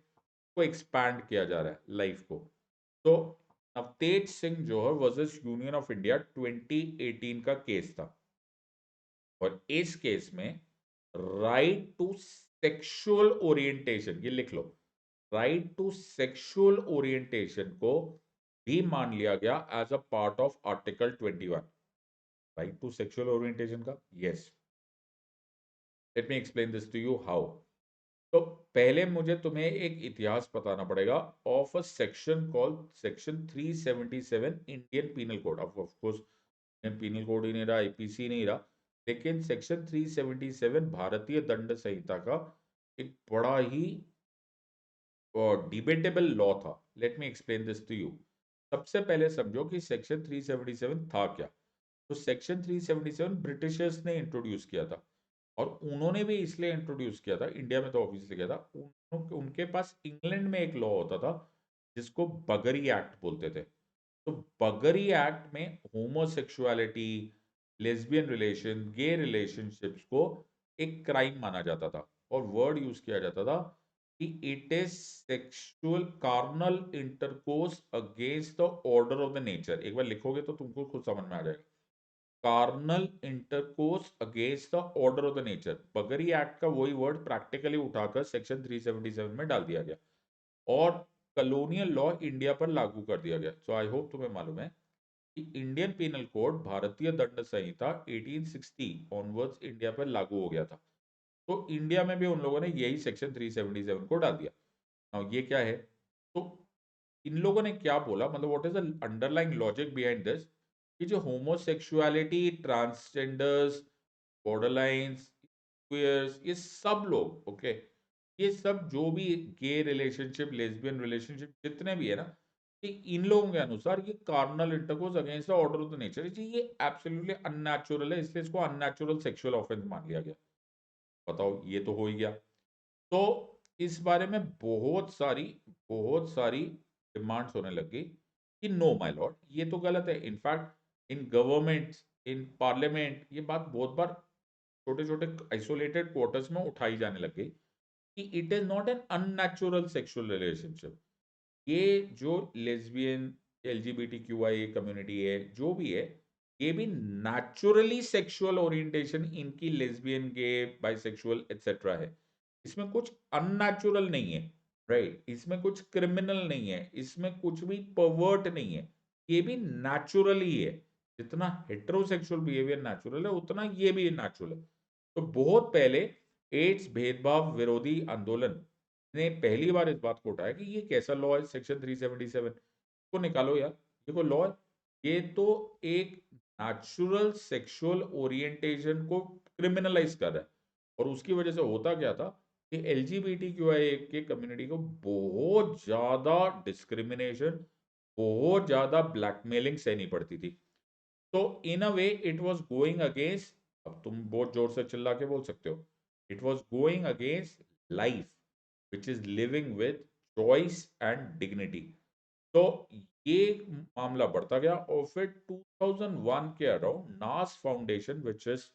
को एक्सपैंड किया जा रहा है लाइफ को। तो नवतेज सिंह जो है वर्सेस यूनियन ऑफ इंडिया 2018 का केस था, और इस केस में राइट टू सेक्सुअल ओरिएंटेशन, ये लिख लो, राइट टू सेक्सुअल ओरिएंटेशन को भी मान लिया गया as a part of article 21। Right to sexual orientation का, yes. Let me explain this to you how. तो पहले मुझे तुम्हें एक इतिहास बताना पड़ेगा of a section called section 377 Indian penal code. Of course penal code ही नहीं रहा, IPC नहीं रहा, लेकिन सेक्शन 377 भारतीय दंड संहिता का एक बड़ा ही डिबेटेबल लॉ था। Let me explain this to you. सबसे पहले समझो कि सेक्शन 377 था क्या। तो सेक्शन 377 ब्रिटिशर्स ने इंट्रोड्यूस किया था, और उन्होंने भी इसलिए इंट्रोड्यूस किया था, इंडिया में तो ऑब्वियसली किया था, उनके पास इंग्लैंड में एक लॉ होता था जिसको बगरी एक्ट बोलते थे। तो बगरी एक्ट में होमोसेक्सुअलिटी, लेस्बियन रिलेशन, गे रिलेशनशिप्स को एक क्राइम माना जाता था, और वर्ड यूज किया जाता था कि it is sexual carnal intercourse against the order of the nature. एक बार लिखोगे तो तुमको खुद समझ में आ जाएगा। Carnal intercourse against the order of the nature, buggery act का वही वर्ड प्रैक्टिकली उठाकर सेक्शन 377 में डाल दिया गया, और कॉलोनियल लॉ इंडिया पर लागू कर दिया गया। सो आई होप तुम्हें मालूम है कि इंडियन पीनल कोड, भारतीय दंड संहिता 1860 ऑनवर्ड्स इंडिया पर लागू हो गया था। तो इंडिया में भी उन लोगों ने यही सेक्शन 377 को डाल दिया। नाउ ये क्या है, तो इन लोगों ने क्या बोला, मतलब what is the underlying logic behind this, कि जो होमोसेक्सुअलिटी, ट्रांसजेंडर्स, बॉर्डरलाइंस, क्वियर्स, ये सब लोग, ओके, ये सब जो भी गे रिलेशनशिप, लेस्बियन रिलेशनशिप जितने भी है ना, कि इन लोगों के अनुसार ये carnal intercourse against the order of the nature, ये एब्सोल्युटली अननेचुरल है, इसलिए इसको अननेचुरल सेक्सुअल ऑफेंस मान लिया गया। बताओ, ये तो हो ही गया। तो इस बारे में बहुत सारी डिमांड्स होने लगी कि नो माय लॉर्ड, ये तो गलत है। In fact in government, in parliament, ये बात बहुत बार छोटे छोटे आइसोलेटेड क्वार्टर्स में उठाई जाने लगी कि it is not an unnatural sexual relationship. ये जो लेस्बियन, LGBTQIA कम्युनिटी है, जो भी है, ये भी नेचुरली सेक्सुअल ओरिएंटेशन इनकी लेस्बियन, गे, बाइसेक्सुअल एटसेट्रा है। इसमें कुछ अननेचुरल नहीं है, राइट, इसमें कुछ क्रिमिनल नहीं है, इसमें कुछ भी परवर्ट नहीं है, ये भी नेचुरल ही है। जितना हेटेरोसेक्सुअल बिहेवियर नेचुरल है, उतना ये भी नेचुरल है। तो बहुत पहले एड्स भेदभाव विरोधी आंदोलन ने पहली बार इस बात को उठाया कि ये कैसा लॉ है सेक्शन 377 को निकालो यार, ये कोई लॉ है? ये तो एक नेचुरल सेक्सुअल ओरिएंटेशन को क्रिमिनलाइज कर रहा है। और उसकी वजह से होता क्या था कि LGBTQIA के कम्युनिटी को बहुत ज्यादा डिस्क्रिमिनेशन, बहुत ज्यादा ब्लैकमेलिंग सहनी पड़ती थी। तो in a way it was going against, अब तुम बहुत जोर से चिल्ला के बोल सकते हो, it was going against life, which is living with choice and dignity. तो ये मामला बढ़ता गया और फिर 2001 के अराउंड नास foundation which is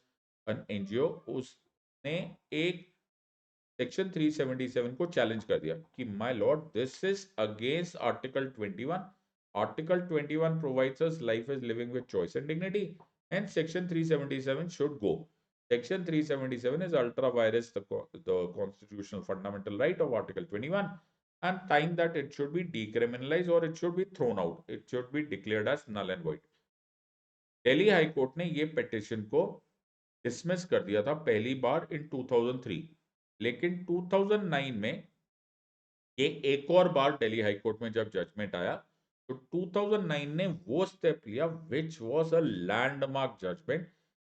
an NGO, उसने एक सेक्शन 377 को चैलेंज कर दिया कि my Lord this is against article 21. Article 21 provides us life is living with choice and dignity and section 377 should go. Section 377 is ultra vires the constitutional fundamental right of Article 21 and time that it should be decriminalized or it should be thrown out. It should be declared as null and void. Delhi high court ने ये petition को dismiss कर दिया था पहली बार इन 2003, लेकिन 2009 में ये एक और बार दिल्ली हाई कोर्ट में जब जजमेंट आया तो 2009 ने वो स्टेप लिया which was a landmark judgment,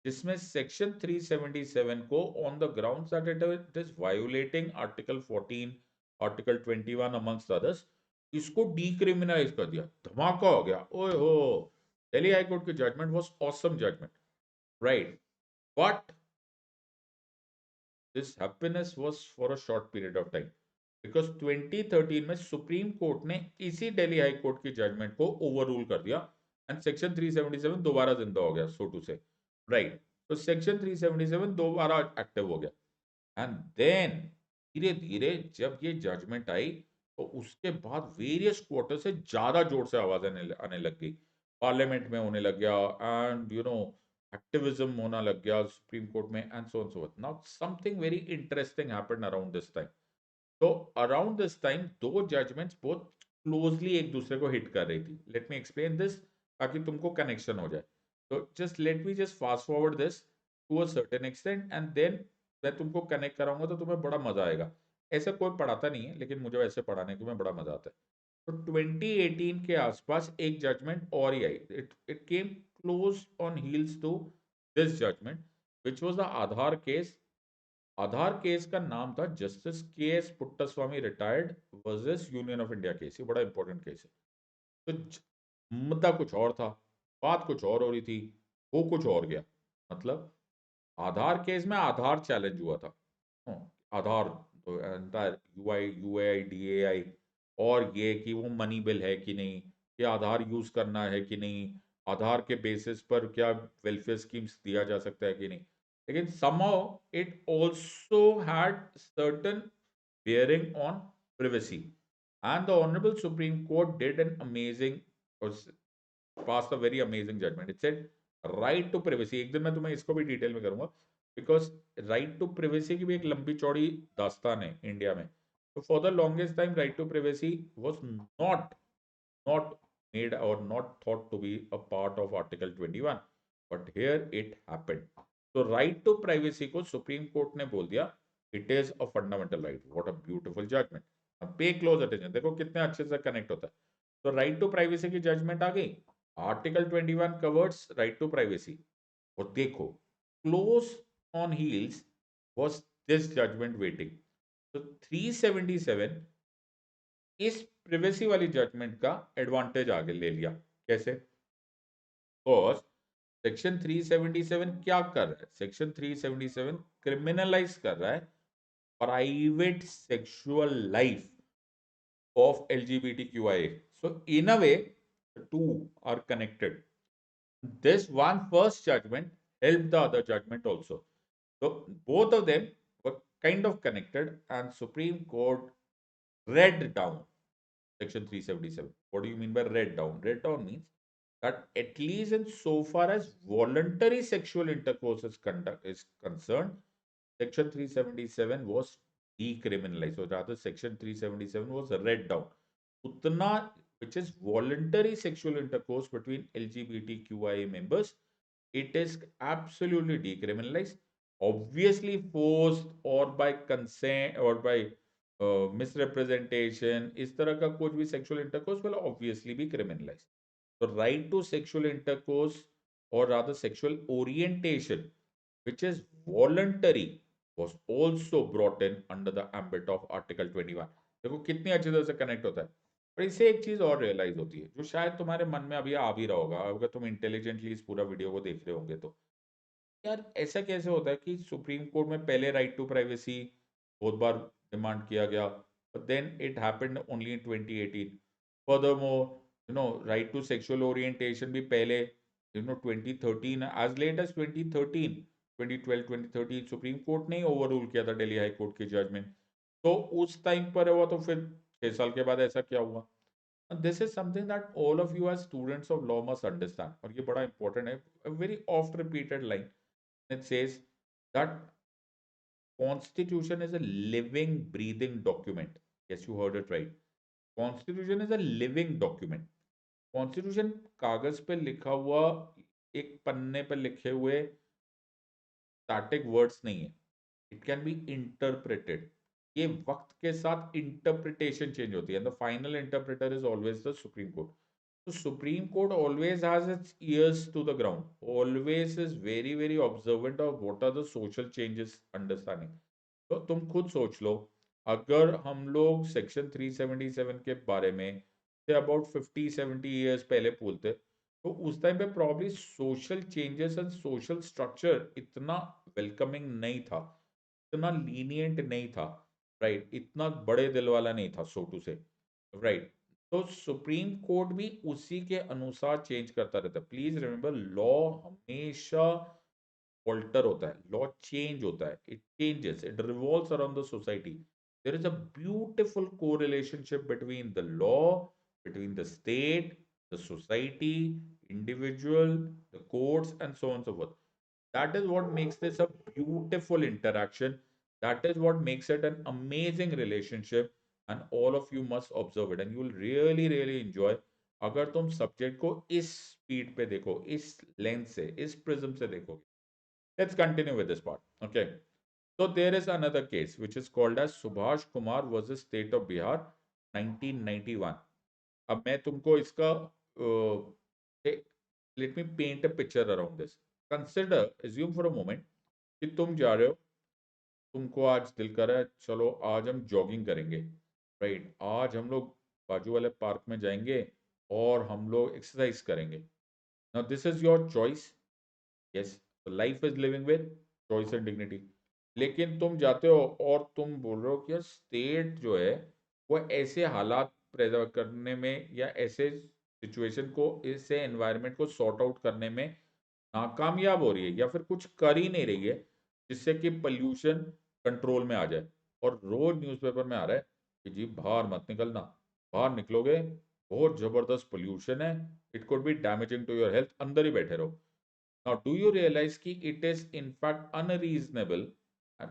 जिसमें सेक्शन 377 को on the grounds that it is violating article 14, article 21 amongst others, इसको डीक्रिमिनलाइज कर दिया. धमाका हो गया, ओए हो. दिल्ली हाई कोर्ट की judgment was awesome judgment, right? But this happiness was for a short period of time because 2013 में सुप्रीम कोर्ट ने इसी दिल्ली हाई कोर्ट की जजमेंट को ओवररूल कर दिया एंड सेक्शन 377 दोबारा जिंदा हो गया, सो टू से, राइट? तो सेक्शन 377 दोबारा एक्टिव हो गया एंड देन धीरे धीरे जब ये जजमेंट आई तो उसके बाद वेरियस क्वार्टर से ज्यादा जोर से आवाज आने लग गई, पार्लियामेंट में होने लग गया एंड एक्टिविज्म होना लग गया सुप्रीम कोर्ट में and so on so forth. Now something very interesting happened around this time. तो अराउंड दिस टाइम दो जजमेंट्स बहुत क्लोजली एक दूसरे को हिट कर रही थी. लेट मी एक्सप्लेन दिस ताकि तुमको कनेक्शन हो जाए. तो just let me just fast forward this to a certain extent and then मैं तुमको कनेक्ट कराऊंगा तो तुम्हें बड़ा मजा आएगा. ऐसा कोई पढ़ाता नहीं है लेकिन मुझे वैसे पढ़ाने को में बड़ा मजा आता है. तो 2018 के आसपास एक जजमेंट और ही आई. It came close on heels to this judgment which was the Aadhaar case. Aadhaar case का नाम था justice K S Puttaswamy retired versus union of India case. ये बड़ा इंपॉर्टेंट केस है. तो मुद्दा कुछ और था, बात कुछ और हो रही थी, वो कुछ और गया. मतलब आधार केस में आधार चैलेंज हुआ था. आधार तो एंटायर यूआई यूएआई डीएआई और ये कि वो मनी बिल है कि नहीं, कि आधार यूज करना है कि नहीं, आधार के बेसिस पर क्या वेलफेयर स्कीम्स दिया जा सकता है कि नहीं. लेकिन somehow it also had certain bearing on privacy and the honorable supreme court did an amazing passed a very amazing judgment. It said right to privacy. एक दिन मैं तुम्हें इसको भी डिटेल में करूंगा बिकॉज राइट टू प्रिवेसी की भी एक लंबी चौड़ी दास्तान है इंडिया में. तो for the longest time right to privacy was not made or not thought to be a part of article 21, but here it happened. तो राइट टू प्राइवेसी को सुप्रीम कोर्ट ने बोल दिया it is a fundamental right. What a beautiful judgment. Pay close attention, देखो कितने अच्छे से connect होता है. तो राइट टू प्राइवेसी की जजमेंट आ गई. Article 21 covers right to privacy. और देखो close on heels was this judgment waiting. तो 377 इस प्रिवेसी वाली जजमेंट का एडवांटेज आगे ले लिया. कैसे? और सेक्शन 377 क्या कर रहा है? सेक्शन 377 क्रिमिनलाइज कर रहा है private sexual life of LGBTQIA. So in a way, the two are connected. This one first judgment helped the other judgment also. So both of them were kind of connected, and Supreme Court read down Section 377. What do you mean by read down? Read down means that at least in so far as voluntary sexual intercourse is concerned, Section 377 was decriminalized. So rather, Section 377 was read down. Utna, which is voluntary sexual intercourse between LGBTQIA members, it is absolutely decriminalized. Obviously, forced or by consent or by misrepresentation, इस तरह का कुछ भी sexual intercourse will obviously be criminalized. So, right to sexual intercourse or rather sexual orientation, which is voluntary, was also brought in under the ambit of Article 21. देखो कितनी अच्छी तरह से कनेक्ट होता है. और इससे एक चीज और रियलाइज होती है जो शायद तुम्हारे मन में अभी आ भी रहा होगा अगर तुम इंटेलिजेंटली इस पूरा वीडियो को देख रहे होंगे. तो यार ऐसा कैसे होता है कि सुप्रीम कोर्ट में पहले राइट टू प्राइवेसी बहुत बार डिमांड किया गया, but then it happened only in 2018. Furthermore, right to sexual orientation भी पहले 2013, as late as 2013, 2012, 2013 supreme court ने ओवर रूल किया था दिल्ली हाई कोर्ट के जजमेंट। तो उस टाइम पर हुआ, तो फिर 6 साल के बाद ऐसा क्या हुआ? This is something that all of you as students of law must understand, और ये बड़ा इंपॉर्टेंट है। Very oft repeated line, it says that Constitution is a living, breathing document. Yes, you heard it right. Constitution is a living document. Constitution कागज पे लिखा हुआ, एक पन्ने पे लिखे हुए स्टैटिक वर्ड्स नहीं है। It can be interpreted. ये वक्त के साथ इंटरप्रिटेशन चेंज होती है, and the final interpreter is always the supreme court. So Supreme Court always has its ears to the ground, always is very very observant of what are the social changes understanding। तो तुम खुद सोच लो, अगर हम लोग section 377 के बारे में से अबाउट 50-70 ईयर्स पहले बोलते, तो उस टाइम पे probably social changes and social structure इतना वेलकमिंग नहीं था, इतना लीनियंट नहीं था, राइट, इतना बड़े दिल वाला नहीं था, सो टू से, राइट। तो सुप्रीम कोर्ट भी उसी के अनुसार चेंज करता रहता है। प्लीज रिमेंबर, लॉ हमेशा ऑल्टर होता है, लॉ चेंज होता है, it changes, it revolves around the society. There is a beautiful corelationship between the law, between the state, the society, individual, the courts and so on so forth। That is what makes this a beautiful interaction. That is what makes it an amazing relationship, and all of you must observe it and you will really really enjoy अगर तुम subject को इस speed पे देखो, इस lens से, इस prism से देखोगे। Let's continue with this part. Okay. So there is another case which is called as Subhash Kumar versus State of Bihar 1991। अब मैं तुमको इसका let me paint a picture around this. Consider, assume for a moment कि तुम जा रहे हो, तुमको आज दिल कर रहा है चलो आज हम जॉगिंग करेंगे, राइट, आज हम लोग बाजू वाले पार्क में जाएंगे और हम लोग एक्सरसाइज करेंगे। Now this is your choice. Yes, life is living with choice and dignity. लेकिन तुम जाते हो और तुम बोल रहे हो कि यार स्टेट जो है वो ऐसे हालात पैदा करने में या ऐसे सिचुएशन को, ऐसे एनवायरनमेंट को सॉर्ट आउट करने में नाकामयाब हो रही है या फिर कुछ कर ही नहीं रही है जिससे कि पोल्यूशन कंट्रोल में आ जाए। और रोज न्यूज़पेपर में आ रहा है कि जी बाहर मत निकलना, बाहर निकलोगे बहुत जबरदस्त पोल्यूशन है, it could be damaging to your health, अंदर ही बैठे रहो। Now, do you realize कि it is in fact unreasonable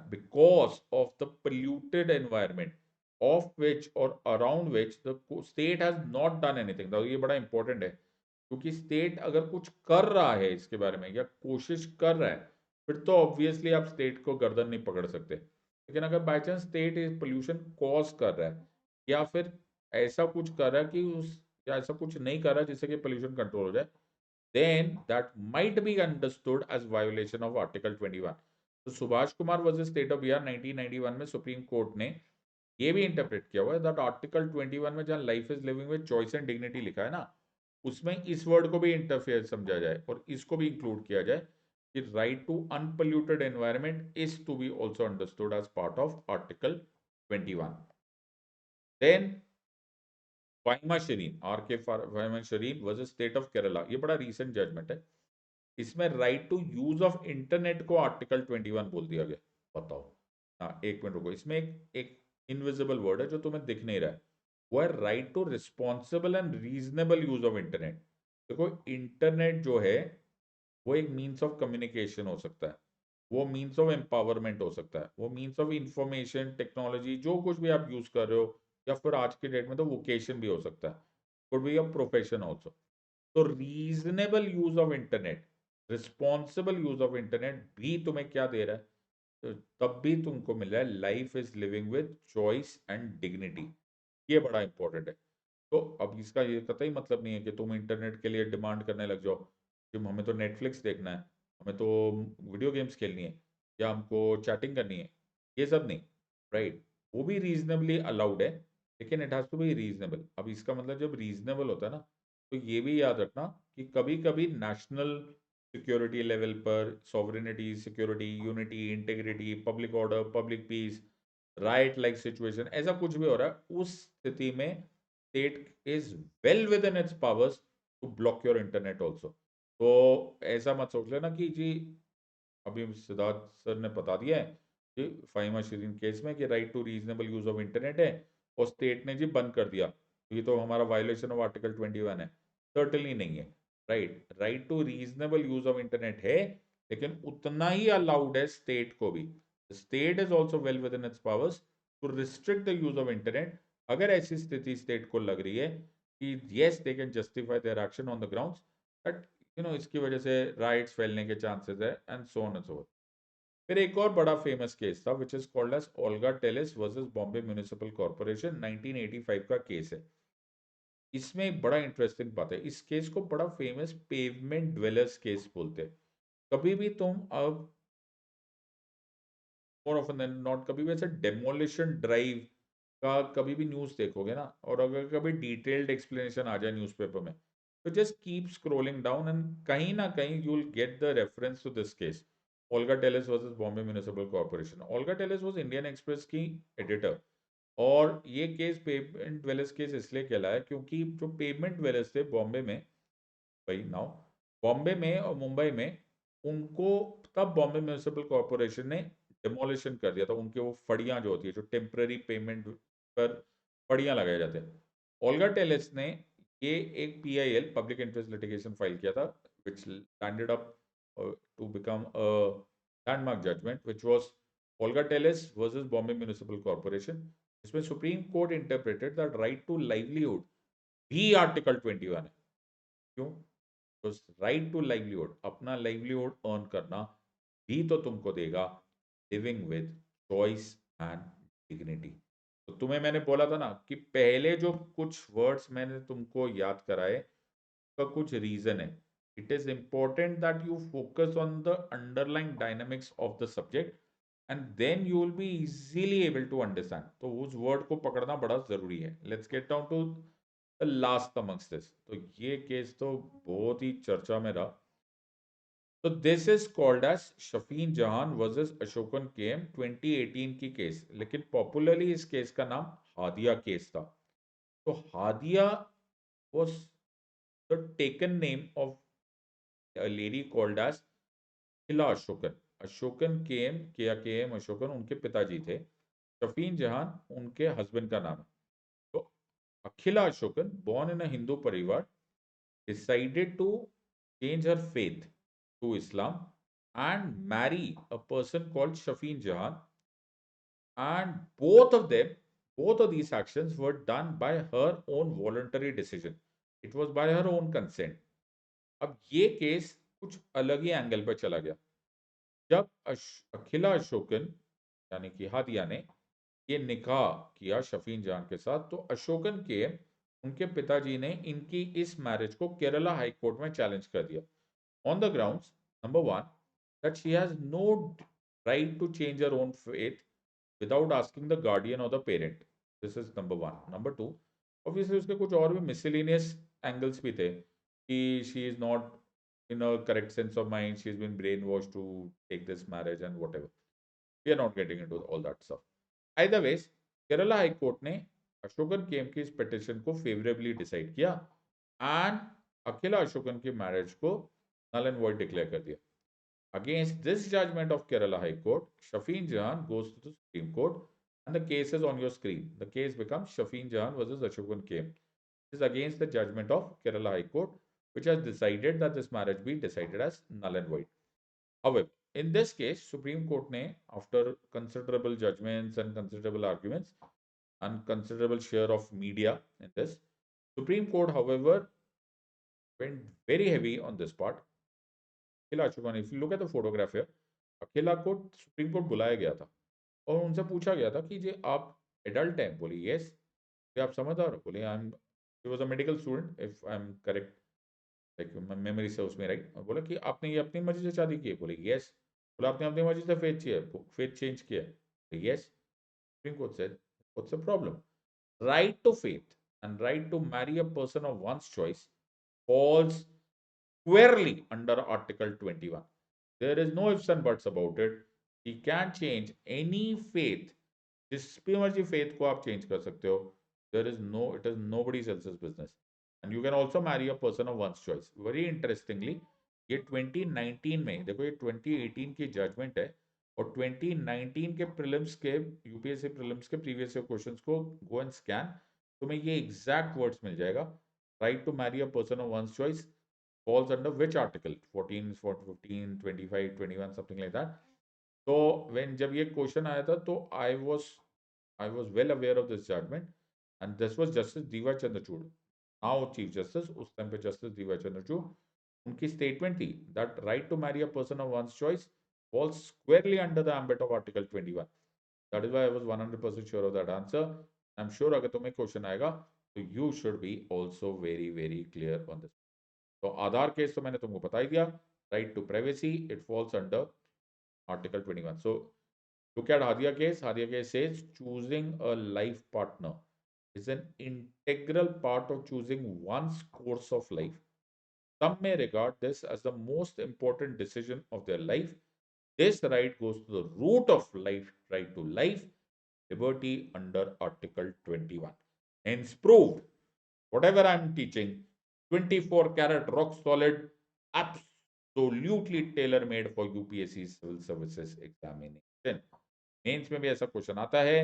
because of the polluted environment of which or around which the state has not done anything। तो ये बड़ा important है, क्योंकि स्टेट अगर कुछ कर रहा है इसके बारे में या कोशिश कर रहा है, फिर तो ऑब्वियसली आप स्टेट को गर्दन नहीं पकड़ सकते। लेकिन अगर बाई चांस स्टेट इस पोल्यूशन कॉज कर रहा है या फिर ऐसा कुछ कर रहा है कि उस, या ऐसा कुछ नहीं कर रहा है जिससे कि पोल्यूशन कंट्रोल हो जाए, then that might be understood as violation of Article 21। तो Subhash Kumar versus state of Bihar 1991 में सुप्रीम कोर्ट ने ये भी इंटरप्रेट किया हुआ है दैट आर्टिकल 21 में जहां life is living with choice and dignity लिखा है ना, उसमें इस वर्ड को भी इंटरफेयर समझा जाए और इसको भी इंक्लूड किया जाए कि right to unpolluted environment is to be also understood as part of article 21। Then Fahima Shirin, R K Fahima Shirin versus state of Kerala, ये बड़ा रीसेंट जजमेंट है। इसमें right to use of internet को आर्टिकल 21 बोल दिया गया। बताओ। हाँ, एक मिनट रुको, इसमें एक इनविजिबल वर्ड है जो तुम्हें दिख नहीं रहा है, वो है right to responsible and reasonable use of internet. देखो, इंटरनेट जो है वो एक मीन्स ऑफ कम्युनिकेशन हो सकता है, वो मीन्स ऑफ एम्पावरमेंट हो सकता है, वो मीन्स ऑफ इंफॉर्मेशन टेक्नोलॉजी जो कुछ भी आप यूज कर रहे हो, या फिर आज के डेट में तो वोकेशन भी हो सकता है, could be a profession also. तो reasonable use of internet, responsible use of internet भी तुम्हें क्या दे रहा है? तो तब भी तुमको मिल रहा है life is living with choice and dignity. ये बड़ा इंपॉर्टेंट है। तो अब इसका ये कतई मतलब नहीं है कि तुम इंटरनेट के लिए डिमांड करने लग जाओ कि हमें तो नेटफ्लिक्स देखना है, हमें तो वीडियो गेम्स खेलनी है, या हमको चैटिंग करनी है, ये सब नहीं, राइट। वो भी रीजनेबली अलाउड है, लेकिन it has to be reasonable. अब इसका मतलब जब रीजनेबल होता है ना, तो ये भी याद रखना कि कभी कभी नेशनल सिक्योरिटी लेवल पर sovereignty, security, unity, integrity, public order, public peace, riot like situation, ऐसा कुछ भी हो रहा है, उस स्थिति में state is well within its powers to block your internet also. तो ऐसा मत सोच लेना कि जी अभी सिद्धार्थ सर ने बता दिया है कि फाहिमा शरीन केस में कि right to reasonable use of internet है और स्टेट ने जी बंद कर दिया, ये तो हमारा वायलेशन ऑफ आर्टिकल 21 है। सर्टनली नहीं है। Right, right to reasonable use of internet है, लेकिन उतना ही अलाउड है स्टेट को भी। State is also well within its powers to restrict the use of internet, अगर ऐसी स्थिति स्टेट को लग रही है कि yes they can justify their action on the grounds that इसकी वजह से राइट्स फैलने के चांसेस है and so on and so. फिर एक और बड़ा फेमस केस था which is called as Olga Tellis versus Bombay municipal corporation, 1985 का केस है। इसमें एक बड़ा इंटरेस्टिंग बात है, इस केस को बड़ा फेमस पेवमेंट ड्वेलर्स केस बोलते हैं। कभी भी तुम अब मोर ऑफन देन नॉट कभी भी ऐसे डेमोलिशन ड्राइव का कभी भी न्यूज देखोगे ना, और अगर कभी डिटेल्ड एक्सप्लेनेशन आ जाए न्यूज़पेपर में, तो just keep scrolling down and कहीं ना कहीं you will get the reference to this case, Olga Tellis versus Bombay municipal corporation. Olga Tellis was Indian Express की एडिटर, और ये केस पेमेंट ड्वेलर्स केस इसलिए कहलाया क्योंकि जो पेमेंट ड्वेलर्स थे बॉम्बे में, भाई नाउ बॉम्बे में और मुंबई में, उनको तब बॉम्बे म्युनिसिपल कॉर्पोरेशन ने डिमोलिशन कर दिया था। उनके वो फड़ियां जो होती है, जो टेम्पररी पेमेंट पर फड़ियां लगाए जाते हैं, ओल्गा टेलिस ने ये एक PIL public interest litigation file किया था which landed up to become a landmark judgment which was Olga Tellis versus Bombay municipal corporation. इसमें supreme court interpreted that right to livelihood भी आर्टिकल 21 है। क्यों? राइट टू लाइवलीहुड, अपना लाइवलीहुड अर्न करना भी तो तुमको देगा living with choice and dignity. तो तुम्हें मैंने बोला था ना कि पहले जो कुछ वर्ड्स मैंने तुमको याद कराए का कुछ रीजन है। It is important that you focus on the underlying dynamics of the subject and then you will be easily able to understand. तो उस वर्ड को पकड़ना बड़ा जरूरी है। Let's get down to the last amongst this. तो ये case तो बहुत ही चर्चा में रहा। तो this is called as Shafin Jahan versus Ashokan K 2018 की केस, लेकिन पॉपुलरली इस केस का नाम हादिया केस था। तो Hadiya was the taken name of a lady called as किला अशोकन। अशोकन के एम अशोकन उनके पिताजी थे, शफीन जहान उनके हस्बैंड का नाम है। तो अखिला Ashokan, born in a Hindu परिवार, decided to change her faith to Islam and marry a person called Shafin Jahan, and both of these actions were done by her own voluntary decision. It was by her own consent. अब ये case कुछ अलग ही angle पर चला गया। जब अखिला अशोकन यानी कि हादिया ने ये निकाह किया शफीन जान के साथ, तो अशोकन के उनके पिताजी ने इनकी इस मैरिज को केरला हाई कोर्ट में चैलेंज कर दिया on the grounds, number one, that she has no right to change her own faith without asking the guardian और the parent. This is number one. Number two, obviously उसके कुछ और भी miscellaneous angles भी थे कि she is not in a correct sense of mind, she's been brainwashed to take this marriage and whatever. We are not getting into all that stuff. Either ways, Kerala High Court ने अशोकन केम की इस petition को favourably decide किया and अखिला अशोकन की marriage को null and void declare कर दिया। Against this judgment of Kerala High Court, Shafeen Jahan goes to the Supreme Court and the case is on your screen. The case becomes Shafeen Jahan versus Ashokan Kim. This is against the judgment of Kerala High Court, which has decided that this marriage be decided as null and void. However, in this case, Supreme Court ne, after considerable judgments and considerable arguments and considerable share of media in this, Supreme Court, however, went very heavy on this part. Akhila Ashokan, if you look at the photograph here, Akhila को supreme court बुलाया गया था और उनसे पूछा गया था कि जी आप एडल्ट हैं? बोली यस। आप समझदार हो? बोले I am, he was a medical student if I am correct, like memory से उसमें राइट। बोला कि आपने ये अपनी मर्जी से शादी की है? बोले यस। बोला आपने अपनी मर्जी से फेथ चेंज किया है? Yes. Supreme Court said what's the problem? Right to faith and right to marry a person of one's choice falls squarely under Article 21. There is no ifs and buts about it. He can change any faith जिस भी मर्जी faith को आप change कर सकते हो. There is no, it is nobody's else's business. And you can also marry a person of one's choice. Very interestingly, ये 2019 में, देखो ये 2018 की जजमेंट है, और 2019 के प्रीलिम्स के, यूपीएससी प्रीलिम्स के प्रीवियस ईयर क्वेश्चंस को गो एंड स्कैन, तुम्हें ये एग्जैक्ट वर्ड्स मिल जाएगा. Right to marry a person of one's choice falls under which article? 14, 15, 25, 21, something like that. तो when जब ये क्वेश्चन आया था, तो I was well aware of this judgment, and this was Justice Diva Chandrachud, now Chief Justice, उस time पे Justice Diva Chandrachud. उनकी statement थी that right to marry a person of one's choice falls squarely under the ambit of Article 21. That is why I was 100% sure of that answer. I'm sure अगर तुम्हें question आएगा, तो you should be also very very clear on this. तो आधार case तो मैंने तुमको बता ही दिया. Right to privacy, it falls under article 21. So look at Hadia case. Hadia case says choosing a life partner is an integral part of choosing one's course of life. Some may regard this as the most important decision of their life. This right goes to the root of life, right to life, liberty under Article 21. Hence proved, whatever I'm teaching, 24 karat rock solid, absolutely tailor made for UPSC civil services examination. Mains में भी ऐसा question आता है.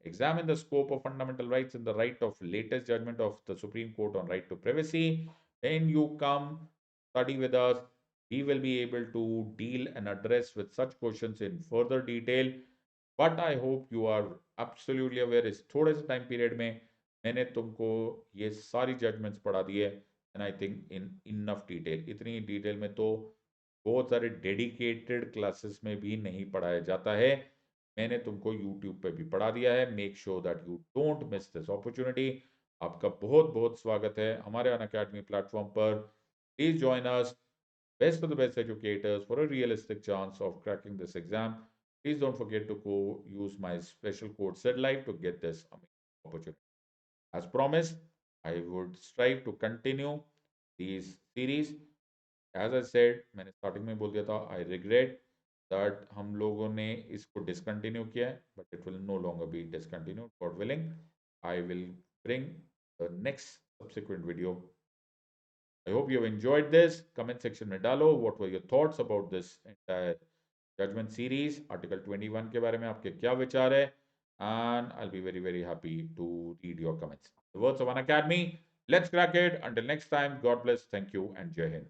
Examine the scope of fundamental rights in the right of latest judgement of the supreme Court on right to privacy. When you come study with us, we will be able to deal and address with such questions in further detail. But I hope you are absolutely aware, इस थोड़े से time period में मैंने तुमको ये सारी judgements पढ़ा दी है. And I think in enough detail, इतनी डिटेल में तो बहुत सारे डेडिकेटेड क्लासेस में भी नहीं पढ़ाया जाता है. मैंने तुमको यूट्यूब पे भी पढ़ा दिया है. Make sure that you don't miss this opportunity. आपका बहुत बहुत स्वागत है हमारे अन अकेडमी प्लेटफॉर्म पर. Please join us. Best of the best educators for a realistic chance of cracking this exam. Please don't forget to go use my special code SEDLIVE to get this amazing opportunity. As promised, I would strive to continue these series. As I said, मैंने starting में बोल दिया था, I regret that हम लोगों ने इसको discontinue किया है, but it will no longer be discontinued. God willing, I will bring the next subsequent video. I hope you have enjoyed this. Comment section में डालो what were your thoughts about this entire judgment series. Article 21 के बारे में आपके क्या विचार है? And I'll be very very happy to read your comments. The words of an academy. Let's crack it. Until next time, God bless. Thank you and Jai Hind.